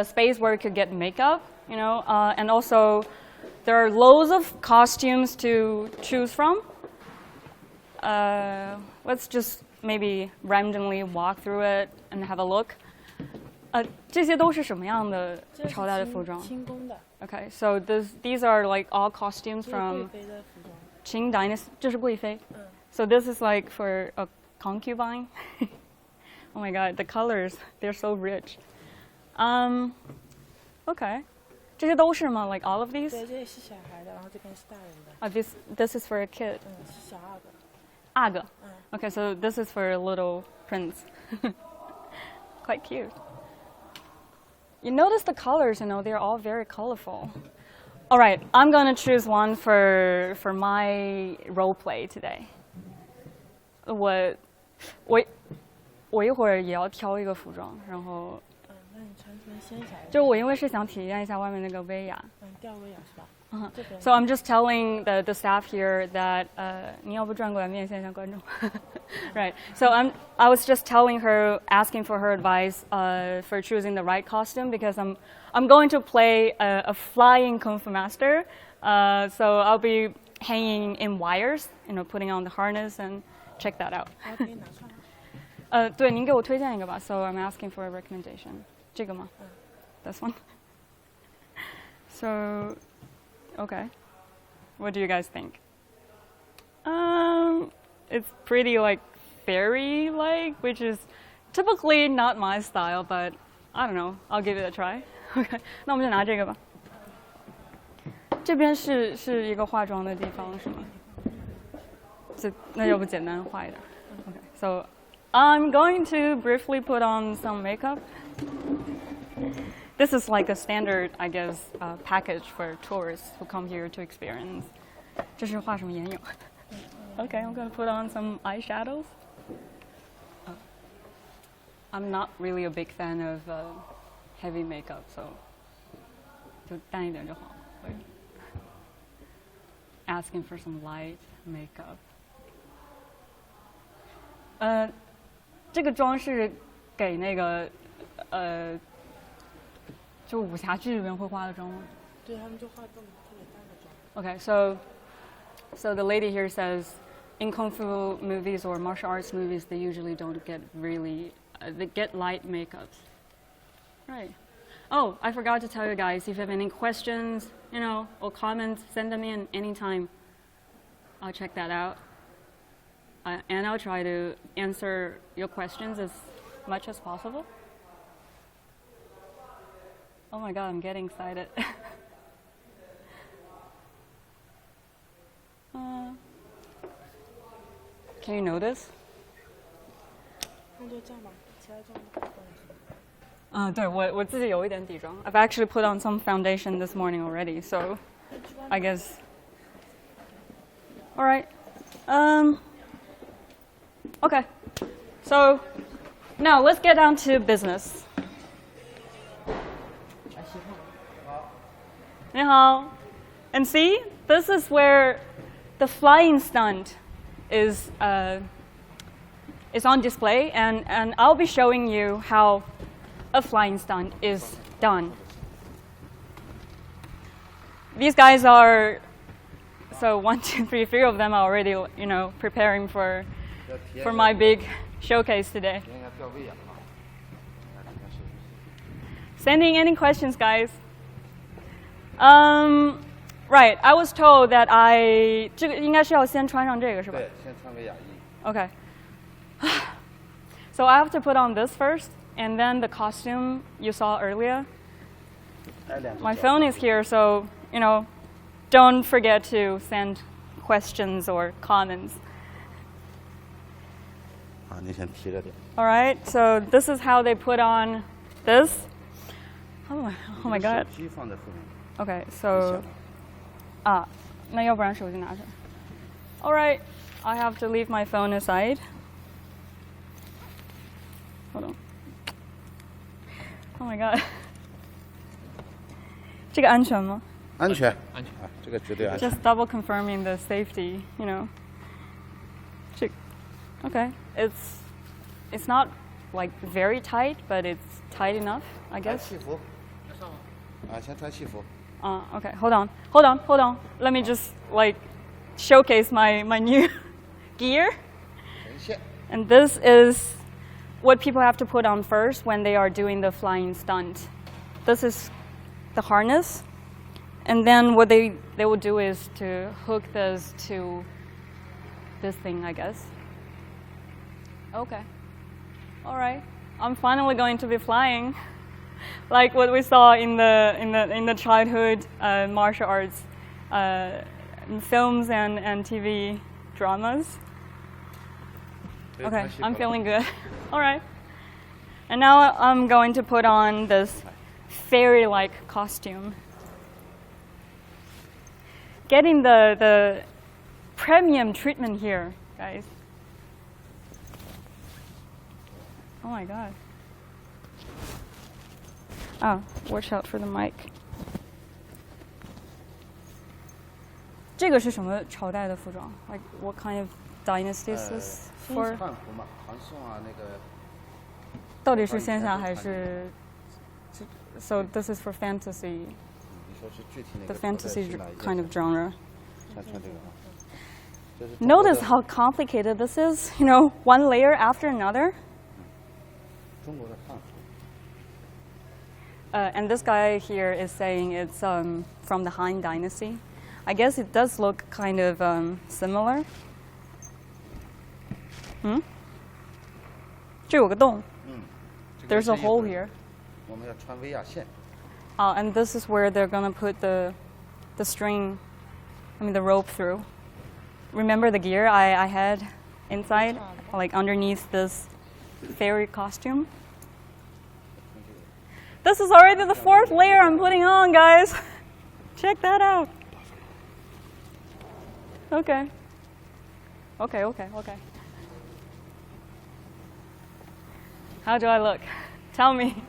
space where you could get makeup, you know, and also there are loads of costumes to choose from. Let's just maybe randomly walk through it and have a look. 这些都是什么样的朝代的服装？清宫的。Okay, so these are like all costumes from Qing Dynasty. 这是贵妃。So this is like for a concubine. Oh my God, the colors, they're so rich. Okay. 这些都是吗? Like all of these? 对，这是小孩的，然后这边是大人的。This is for a kid. 是小阿哥。阿哥。Okay, so this is for a little prince. Quite cute. You notice the colors, you know, they're all very colorful. All right, I'm gonna choose one for my role play today. 我一会儿也要挑一个服装，然后。那你穿这边先下来。就我因为是想体验一下外面那个威亚。吊威亚是吧？ So I'm just telling the staff here that 你要不转过来面线一下观众。Right. So I was just telling her, asking for her advice for choosing the right costume because I'm going to play a flying kung fu master. So I'll be hanging in wires, you know, putting on the harness and check that out. 对，您给我推荐一个吧。So I'm asking for a recommendation. 这个吗？This one. So. Okay. What do you guys think? It's pretty like fairy-like, which is typically not my style, but I don't know. I'll give it a try. Okay. 那我们就拿这个吧。这边是一个化妆的地方是吗？那要不简单画一点。Okay. So I'm going to briefly put on some makeup. This is like a standard, I guess, package for tourists who come here to experience. 这是画什么眼影？ Okay, I'm gonna put on some eyeshadows. I'm not really a big fan of heavy makeup, so 就淡一点就好。会 Asking for some light makeup. 这个妆是给那个就武侠剧里面会化的妆吗？对，他们就化这种特别淡的妆。Okay, so the lady here says, in kung fu movies or martial arts movies, they usually don't get really, they get light makeups. Right. Oh, I forgot to tell you guys, if you have any questions, or comments, send them in anytime. I'll check that out. And I'll try to answer your questions as much as possible. Oh my God, I'm getting excited. Can you notice? 那就这样吧，其他妆不关系。对，我自己有一点底妆。I've actually put on some foundation this morning already, so I guess. All right. Okay. So now let's get down to business. 你好. And see, this is where the flying stunt is on display, and I'll be showing you how a flying stunt is done. These guys are, so 1, 2, 3, 3 of them are already, preparing for my big showcase today. Sending any questions, guys? Right, I was told that 这个应该是要先穿上这个是吧？对，先穿个雅衣。Okay. So I have to put on this first, and then the costume you saw earlier. My phone is here, so, don't forget to send questions or comments. All right, so this is how they put on this. Oh my God. Okay, so,那要不然手机拿着。All right, I have to leave my phone aside. Hold on. Oh my God. 这个安全吗？安全，这个绝对安全。 Just double confirming the safety, Okay, it's not like very tight, but it's tight enough, I guess. 西服。先穿西服。Okay, hold on. Let me just showcase my new gear. And this is what people have to put on first when they are doing the flying stunt. This is the harness. And then what they will do is to hook this to this thing, I guess. Okay. All right. I'm finally going to be flying. Like what we saw in the childhood martial arts films and TV dramas. Okay, I'm feeling good. All right. And now I'm going to put on this fairy-like costume. Getting the premium treatment here, guys. Oh my God. Oh, watch out for the mic. 这个是什么朝代的服装? Like what kind of dynasty is this for? 汉服嘛，唐宋啊那个。到底是仙侠还是 So this is for fantasy. The fantasy kind of genre. Notice how complicated this is. One layer after another. And this guy here is saying it's from the Han Dynasty. I guess it does look kind of similar. 这有个洞. There's a hole here. 我们要穿威亚线。And this is where they're gonna put the string, the rope through. Remember the gear I had inside, like underneath this fairy costume? This is already the 4th layer I'm putting on, guys. Check that out. Okay. How do I look? Tell me.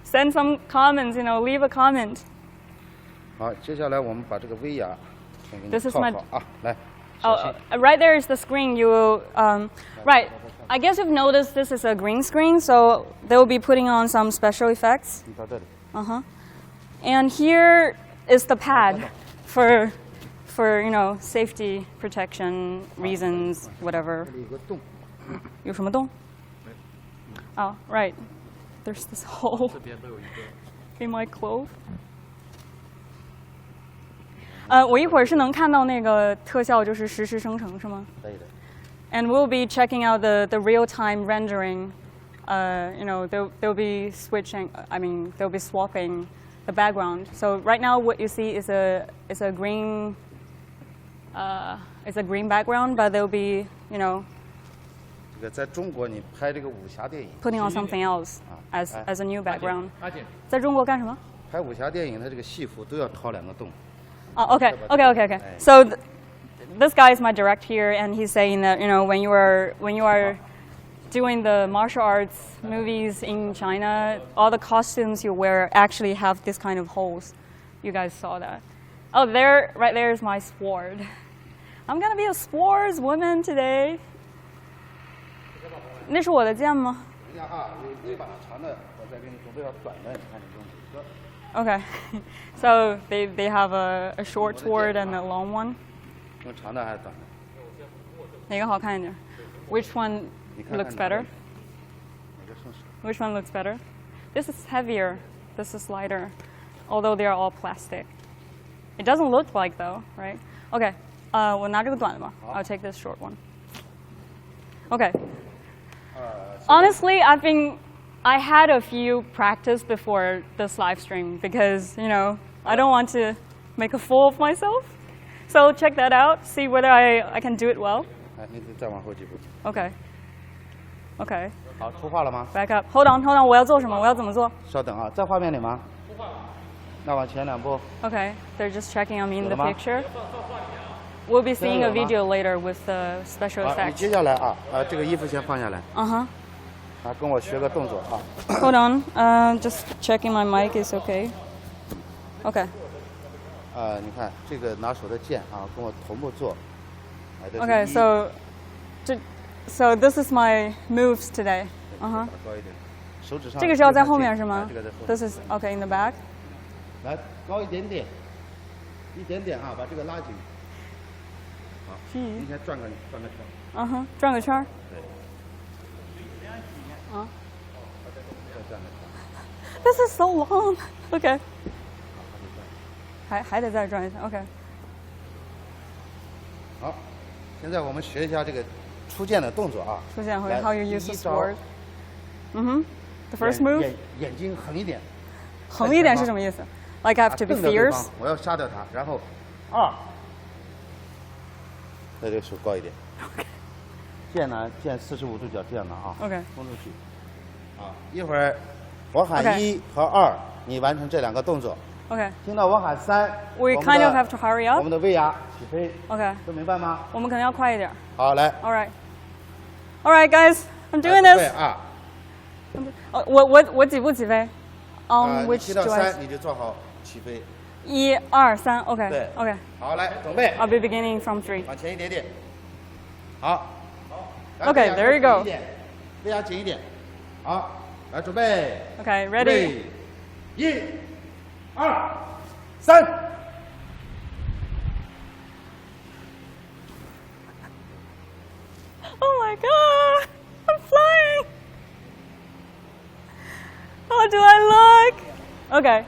Send some comments, leave a comment. 好，接下来我们把这个威亚先给你 This is 套 my- 好啊，来。 Oh, right there is the screen. Right. I guess you've noticed this is a green screen, so they will be putting on some special effects. 你到这里。 And here is the pad for safety, protection reasons, whatever. 这里有个洞。有什么洞? Oh, right. There's this hole in my clothes. 我一会儿是能看到那个特效，就是实时生成，是吗？可以的。 And we'll be checking out the real-time rendering. They'll be switching. They'll be swapping the background. So right now, what you see is a green. It's a green background, but they'll be, 这个在中国你拍这个武侠电影 putting on something else as a new background. 阿健，在中国干什么？拍武侠电影，它这个戏服都要掏2个洞。 Oh, okay. So this guy is my direct here, and he's saying that when you are doing the martial arts movies in China, all the costumes you wear actually have this kind of holes. You guys saw that. Oh, right there is my sword. I'm gonna be a swordswoman today. 那是我的剑吗？ 等一下啊，有一把长的，我再给你准备要短的，你看你用哪个？ Okay, so they have a short sword and a long one. 用长的还是短的？哪个好看一点? Which one looks better? 哪个顺手？ Which one looks better? This is heavier. This is lighter. Although they are all plastic. It doesn't look like though, right? Okay, 我拿这个短的吧. I'll take this short one. Okay. Honestly, I had a few practice before this live stream because, I don't want to make a fool of myself. So check that out, see whether I can do it well. 哎，你再往后几步。 Okay. 好，出画了吗？ Back up. Hold on. 我要做什么？我要怎么做？稍等啊，在画面里吗？那往前2步。 Okay, they're just checking on me in the 有了吗？ picture. We'll be seeing a video later with the special 好，你 effects. 接下来啊，这个衣服先放下来， Uh-huh. 啊，跟我学个动作啊。 Hold on. Just checking my mic is okay. Okay. 你看这个拿手的剑啊，跟我同步做。哎这是 Okay, 一 so this is my moves today. Uh-huh. 打高一点，手指上。这个是要在后面是吗？这个在后面。 This is okay in the back. 来，高一点点，一点点啊，把这个拉紧。好，你先转个圈。 Uh-huh. 转个圈儿。对。啊。再转个圈。 This is so long. Okay. 还得再转一下。Okay. 好，现在我们学一下这个出剑的动作啊。出剑会来 how you use the 第一招 sword. The first move. 眼睛横一点。横一点是什么意思? Like I have to be 瞪着对方 fierce. 我要杀掉他，然后2。再这个手高一点。剑呢，剑45度角这样的啊。 Okay. 冲出去。啊，一会儿我喊1和2，你完成这2个动作。 Okay. 听到我喊3， We kind of have to hurry 我 up. 们的威亚起飞。 Okay. 都明白吗？我们可能要快一点。好，来。 All right. All right, guys. I'm doing 对 this. 啊。我几步起飞? On 你 which 提到 do I? 3，你就做好起飞。 1、2、3. Okay. 对。 Okay. 好，来准备。 I'll be beginning from 3. 往前一点点。好。 Okay, there you go. 威亚紧一点。好，来准备。 Okay, ready. 1、2、3。 Oh my god! I'm flying! How do I look? Okay.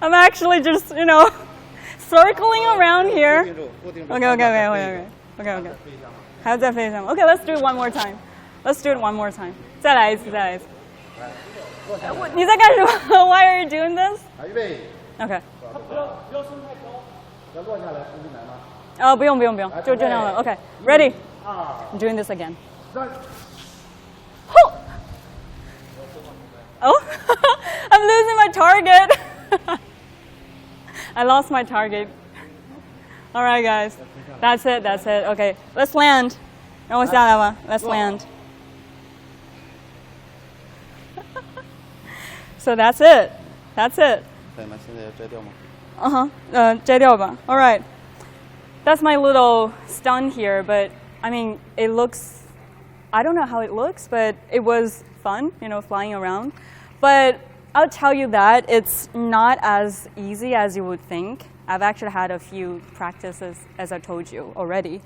I'm actually just, circling around here. Okay. 还要再飞一下吗? Okay, let's do it one more time. Let's do it one more time. 再来一次。你在干什么? Why are you doing this? 预备。 Okay. 不要升太高，要落下来不是难吗？不用，就这样了。Okay, ready? I'm doing this again. Oh, I'm losing my target. I lost my target. All right, guys. That's it. That's it. Okay, let's land. 让我下来吧. Let's land. So that's it. That's it. 对，那现在要摘掉吗？ 摘掉吧. All right. That's my little stunt here, but I mean, it looks, I don't know how it looks, but it was fun, you know, flying around. But I'll tell you that it's not as easy as you would think. I've actually had a few practices, as I told you already.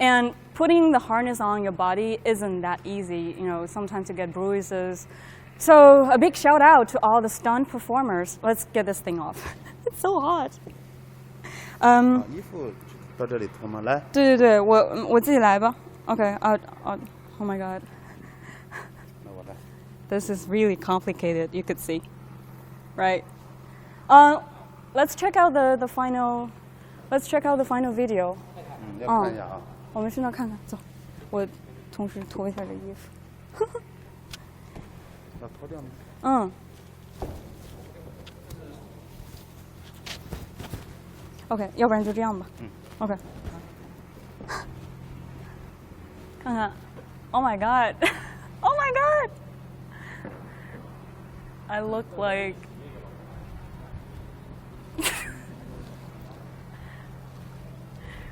And putting the harness on your body isn't that easy. You know, sometimes you get bruises. So a big shout out to all the stunt performers. Let's get this thing off. It's so hot. 衣服到这里脱吗？来。对对对，我自己来吧。Okay. Oh my God. This is really complicated. You could see, right? Let's check out the final. Let's check out the final video. 要看一下啊。我们去那看看，走。我同时脱一下这衣服。要脱掉吗？嗯。OK， 要不然就这样吧。OK。看看 ，Oh my God， Oh my God， I look like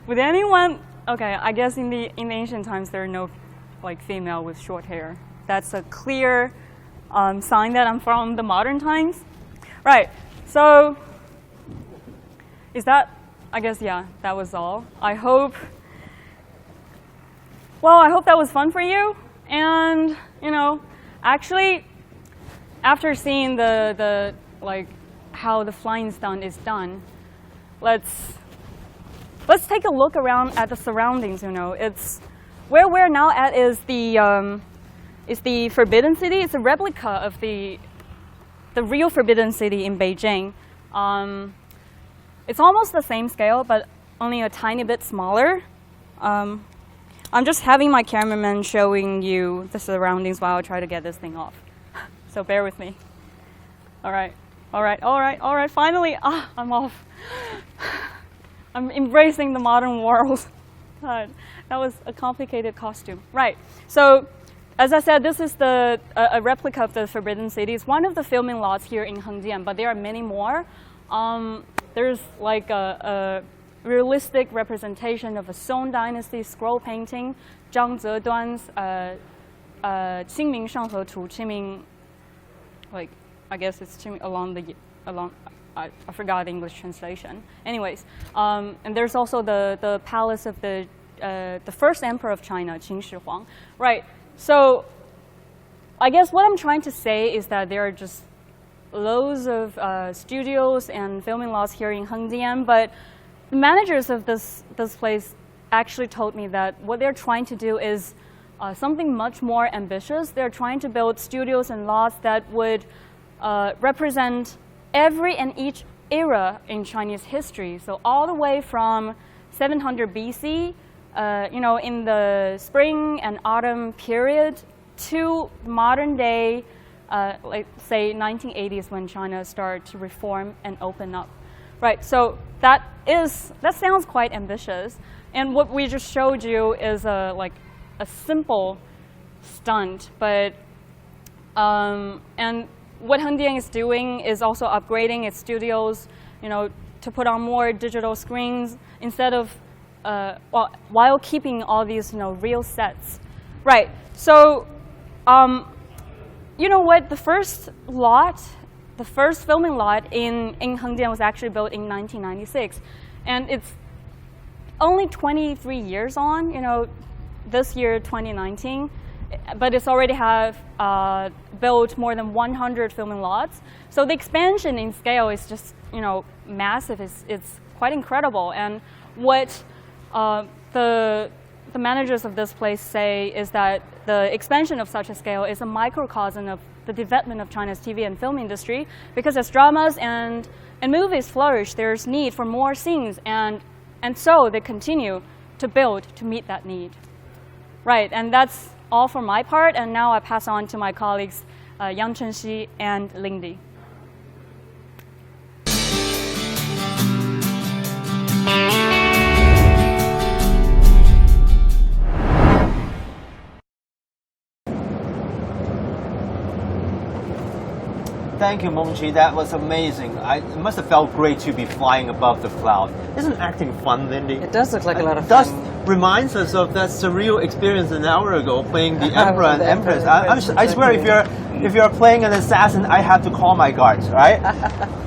would anyone? Okay, I guess in the ancient times there are no like female with short hair. That's a clear sign that I'm from the modern times. Right. So is that? I guess yeah. That was all. I hope that was fun for you. And you know, actually, after seeing the like how the flying stunt is done, let's take a look around at the surroundings. You know, it's where we're now at is the Forbidden City. It's a replica of the real Forbidden City in Beijing. It's almost the same scale, but only a tiny bit smaller. I'm just having my cameraman showing you the surroundings while I try to get this thing off. So bear with me. All right. Finally, I'm off. I'm embracing the modern world. God, that was a complicated costume. Right. So, as I said, this is a replica of the Forbidden City. It's one of the filming lots here in Hengdian, but there are many more. There's like a realistic representation of a Song Dynasty scroll painting, Zhang Zeduan's Qingming Shanghe Tu, Qingming, like I guess it's Qingming along. I forgot the English translation. Anyways, and there's also the palace of the first emperor of China, Qin Shi Huang. Right. So, I guess what I'm trying to say is that there are just loads of studios and filming lots here in Hengdian, but the managers of this place actually told me that what they're trying to do is something much more ambitious. They're trying to build studios and lots that would represent every and each era in Chinese history. So all the way from 700 BC, you know, in the spring and autumn period, to modern day, like say 1980s when China started to reform and open up. Right, so that sounds quite ambitious. And what we just showed you is like a simple stunt, but and what Hengdian is doing is also upgrading its studios, you know, to put on more digital screens instead of while keeping all these, you know, real sets. Right. So, you know what? The first filming lot in Hengdian was actually built in 1996, and it's only 23 years on. You know, this year 2019. But it's already have built more than 100 filming lots. So the expansion in scale is just, you know, massive. It's quite incredible. And what the managers of this place say is that the expansion of such a scale is a microcosm of the development of China's TV and film industry. Because as dramas and movies flourish, there's need for more scenes, and so they continue to build to meet that need. Right, and that's all for my part, and now I pass on to my colleagues Yang Chenxi and Lindy. Thank you, Mengqi. That was amazing. It must have felt great to be flying above the cloud. Isn't acting fun, Lindy? It does look like a lot of It fun. does reminds us of that surreal experience an hour ago playing the Emperor and The Empress. Emperor, I swear, if you're playing an assassin, I have to call my guards, right?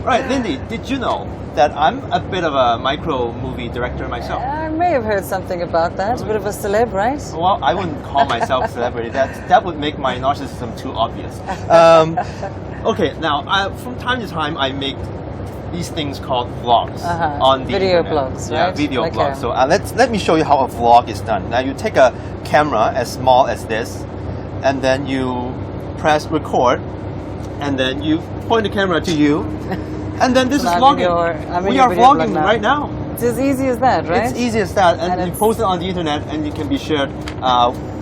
Right, Lindy, did you know that I'm a bit of a micro movie director myself? I may have heard something about that. A bit of a celeb, right? Well, I wouldn't call myself a celebrity. That would make my narcissism too obvious. Okay, now from time to time I make these things called vlogs on the video internet. blogs, right? Yeah, video Okay. blogs. So let me show you how a vlog is done. Now you take a camera as small as this, and then you press record, and then you point the camera to you, and then this is vlogging. We are vlogging right now. It's as easy as that, right? It's easy as that, and you post it on the internet, and it can be shared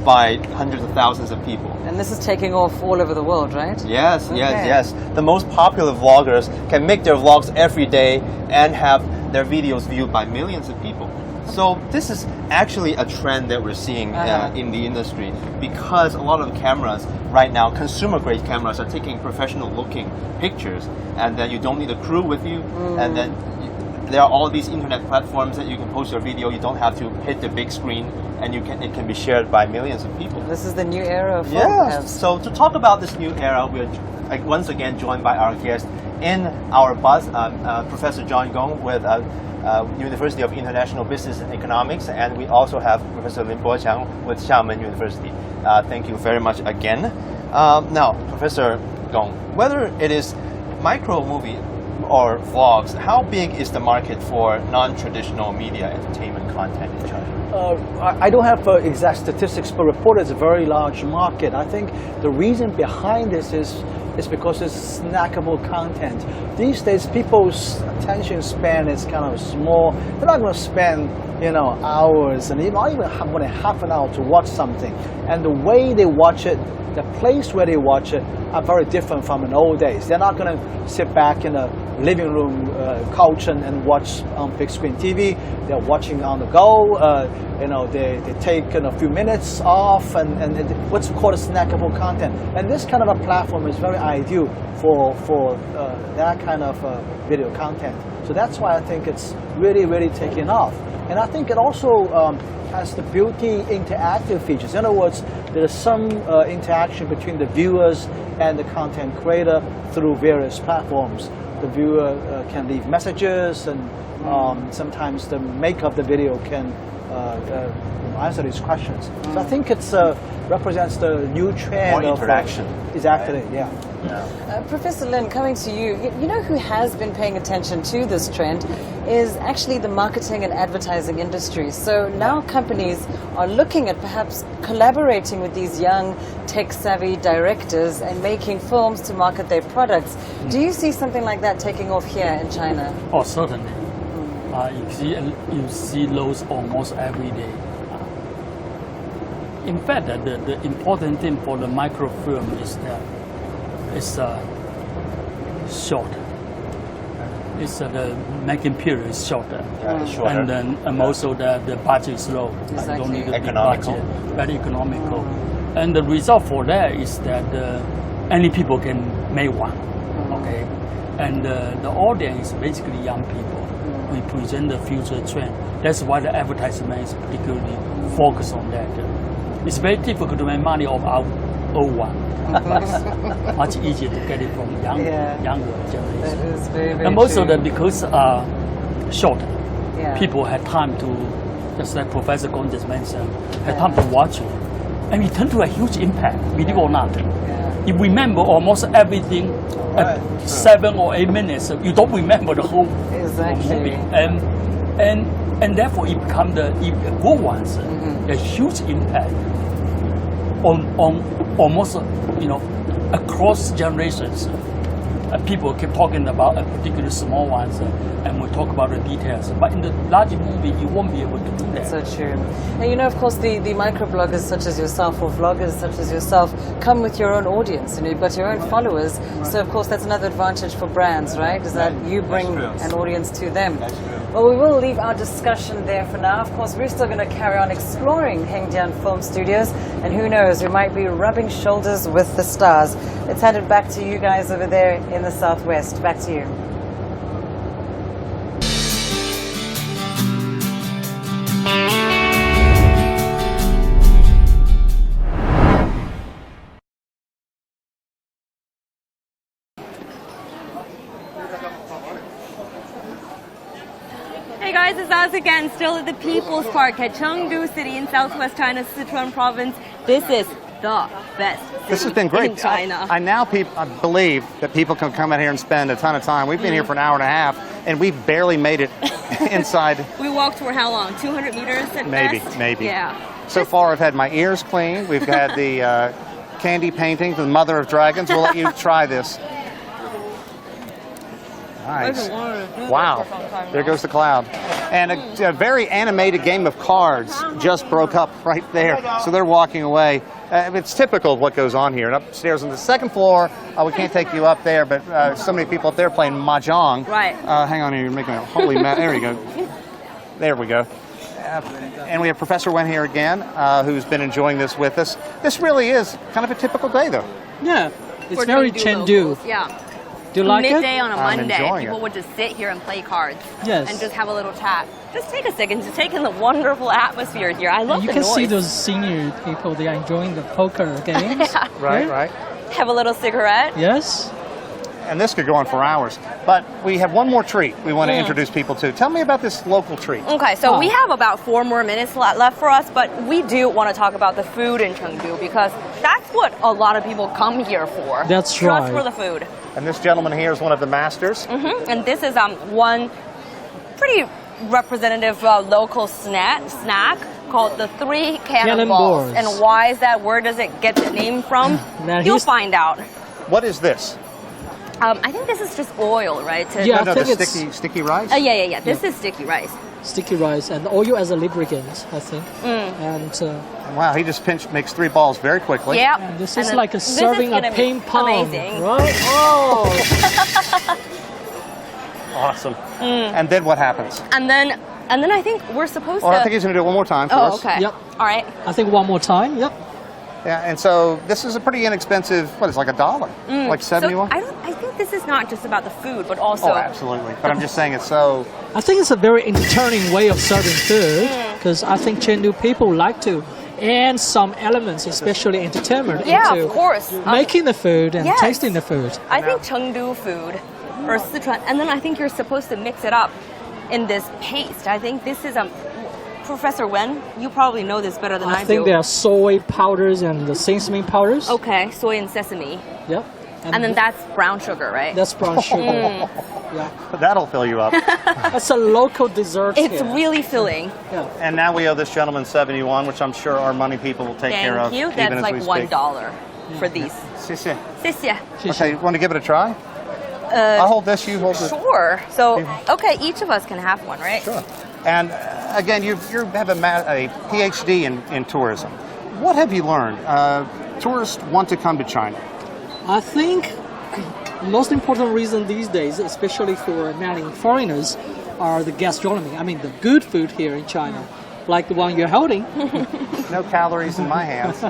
by hundreds of thousands of people. And this is taking off all over the world, right? Yes, Okay. yes. The most popular vloggers can make their vlogs every day and have their videos viewed by millions of people. So this is actually a trend that we're seeing in the industry, because a lot of cameras right now, consumer-grade cameras, are taking professional-looking pictures, and then you don't need a crew with you, and then there are all these internet platforms that you can post your video. You don't have to hit the big screen, and it can be shared by millions of people. This is the new era of vlog. Yes. So to talk about this new era, we're once again joined by our guest in our bus, Professor John Gong with University of International Business and Economics, and we also have Professor Lin Boqiang with Xiamen University. Thank you very much again. Now, Professor Gong, whether it is micro movie or vlogs, how big is the market for non-traditional media entertainment content in China? I don't have exact statistics, but reported it's a very large market. I think the reason behind this is because it's snackable content. These days, people's attention span is kind of small. They're not going to spend, hours and not even more than half an hour to watch something. And the way they watch it, the place where they watch it, are very different from in old days. They're not going to sit back in a living room couch and watch on big screen TV. They're watching on the go. They take a few minutes off and what's called a snackable content. And this kind of a platform is very ideal for that kind of video content. So that's why I think it's really, really taking off. And I think it also has the built-in interactive features. In other words, there's some interaction between the viewers and the content creator through various platforms. The viewer can leave messages, and sometimes the maker of the video can answer these questions. So I think it represents the new trend More interaction. Exactly, yeah. Professor Lin, coming to you, you know who has been paying attention to this trend is actually the marketing and advertising industry. So now companies are looking at perhaps collaborating with these young tech-savvy directors and making films to market their products. Do you see something like that taking off here in China? Oh, certainly. You see those almost every day. In fact, the important thing for the microfilm is that it's short. It's the making period is shorter. Yeah, it's shorter. And then also the budget is low. Exactly. I don't need a big Economical. budget. Very economical. And the result for that is that any people can make one. Okay. And the audience is basically young people. We present the future trend. That's why the advertisement is particularly focused on that. It's very difficult to make money off our old one. Much easier to get it from younger generation. That is very, very and also true. that because short, Yeah. people had time to, just like Professor Gong just mentioned, had time to watch it. And it turned to a huge impact, believe it or not. You remember almost everything at 7 or 8 minutes. You don't remember the whole movie. And therefore it become the good ones, a huge impact on almost across generations. People keep talking about a particular small ones, and we'll talk about the details. But in the larger movie, you won't be able to do that. So true. And of course, the microbloggers such as yourself, or vloggers such as yourself, come with your own audience. You've got your own followers. So of course, that's another advantage for brands, right? Is that you bring an audience to them. That's true. Well, we will leave our discussion there for now. Of course, we're still going to carry on exploring Hengdian Film Studios, and who knows, we might be rubbing shoulders with the stars. Let's hand it back to you guys over there in the southwest. Back to you. Hey guys, it's us again, still at the People's Park at Chengdu City in southwest China, Sichuan province. This is the best city This has been great. in China. I now I believe that people can come out here and spend a ton of time. We've been here for an hour and a half, and we barely made it inside. We walked for how long? 200 meters at best? Maybe. Yeah. So far, I've had my ears cleaned. We've had the candy painting, the Mother of Dragons. We'll let you try this. Nice. Wow. There goes the cloud. And a very animated game of cards just broke up right there. So they're walking away. It's typical of what goes on here. And upstairs on the second floor, we can't take you up there, but so many people up there playing mahjong. Right. Hang on here, you're making a holy mess. There you go. There we go. And we have Professor Wen here again, who's been enjoying this with us. This really is kind of a typical day, though. Yeah, it's For very Chengdu. Yeah. Do you like it? Midday on a I'm Monday, enjoying people it. would just sit here and play cards. Yes. And just have a little chat. Just take a second to take in the wonderful atmosphere here. I love You the can noise. see those senior people, they are enjoying the poker games. Yeah. Right. Have a little cigarette. Yes. And this could go on for hours. But we have one more treat we want to introduce people to. Tell me about this local treat. Okay, so we have about 4 more minutes left for us, but we do want to talk about the food in Chengdu because that's what a lot of people come here for. That's Just right. for the food. And this gentleman here is one of the masters. And this is one pretty representative local snack called the 3 cannonballs. Cannonballs. And why is that? Where does it get the name from? Now You'll here's- find out. What is this? I think this is just oil, right? Yeah, I No, think the it's sticky rice? Yeah. This is sticky rice. sticky rice and oil as a lubricant, I think. And wow, he just makes 3 balls very quickly. Yeah. And this is like a serving of ping pong, amazing. right? Oh. Awesome. And then what happens? And then I think we're supposed to. I think he's going to do it one more time for us. Okay. Yep. All right. I think one more time. Yep. Yeah, and so this is a pretty inexpensive, what is it, like $1? Like 71? So I think this is not just about the food, but also. Oh, absolutely. But I'm just saying it's so. I think it's a very entertaining way of serving food because I think Chengdu people like to add some elements, especially entertainment, Yeah, into of course. making the food and yes. tasting the food. I think Chengdu food or Sichuan, and then I think you're supposed to mix it up in this paste. I think this is Professor Wen, you probably know this better than I do. I think there are soy powders and the sesame powders. Okay, soy and sesame. Yep. And then that's brown sugar, right? That's brown sugar. Yeah. That'll fill you up. That's a local dessert. It's here. really filling. Yeah. And now we owe this gentleman 71, which I'm sure our money people will take care of. Thank you. even That's as like we speak. $1 for these. 谢谢. 谢谢. Okay, want to give it a try? I'll hold this, you hold it. Sure. So, okay, each of us can have one, right? Sure. And again, you have a PhD in tourism. What have you learned? Tourists want to come to China. I think the most important reason these days, especially for many foreigners, are the gastronomy. I mean, the good food here in China, like the one you're holding. No calories in my hands.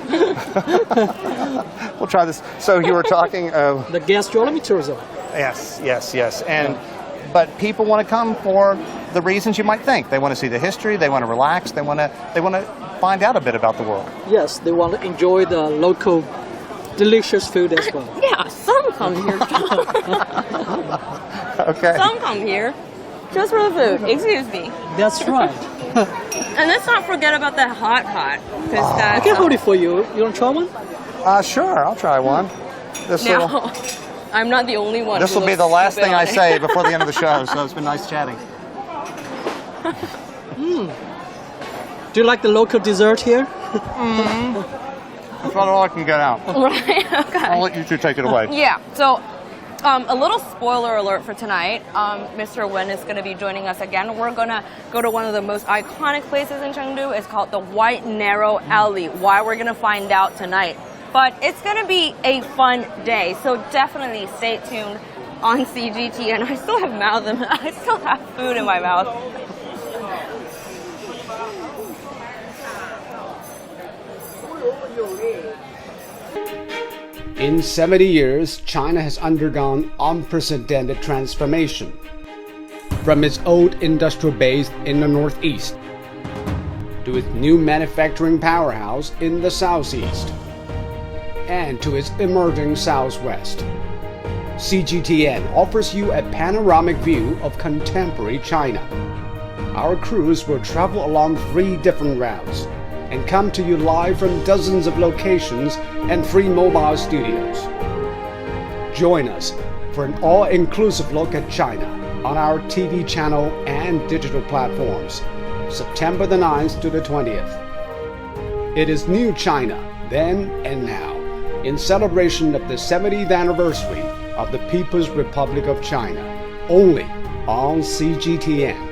We'll try this. So you were talking of the gastronomy tourism. Yes. But people want to come for the reasons you might think. They want to see the history. They want to relax. They want to find out a bit about the world. Yes, they want to enjoy the local delicious food as well. Yeah, some come here. Okay. Some come here just for the food. Excuse me. That's right. And let's not forget about the hot pot. I can hold it for you. You want to try one? Sure, I'll try one. Now, I'm not the only one. This will be the last thing I say before the end of the show, so it's been nice chatting. Do you like the local dessert here? That's about all I can get out. Right, okay. I'll let you two take it away. Yeah, so a little spoiler alert for tonight. Mr. Wen is going to be joining us again. We're going to go to one of the most iconic places in Chengdu. It's called the White Narrow Alley. Why, we're going to find out tonight. But it's going to be a fun day, so definitely stay tuned on CGTN. I still have I still have food in my mouth. In 70 years, China has undergone unprecedented transformation. From its old industrial base in the northeast to its new manufacturing powerhouse in the southeast and to its emerging southwest. CGTN offers you a panoramic view of contemporary China. Our crews will travel along 3 different routes and come to you live from dozens of locations and free mobile studios. Join us for an all-inclusive look at China on our TV channel and digital platforms, September the 9th to the 20th. It is New China, then and now, in celebration of the 70th anniversary of the People's Republic of China, only on CGTN.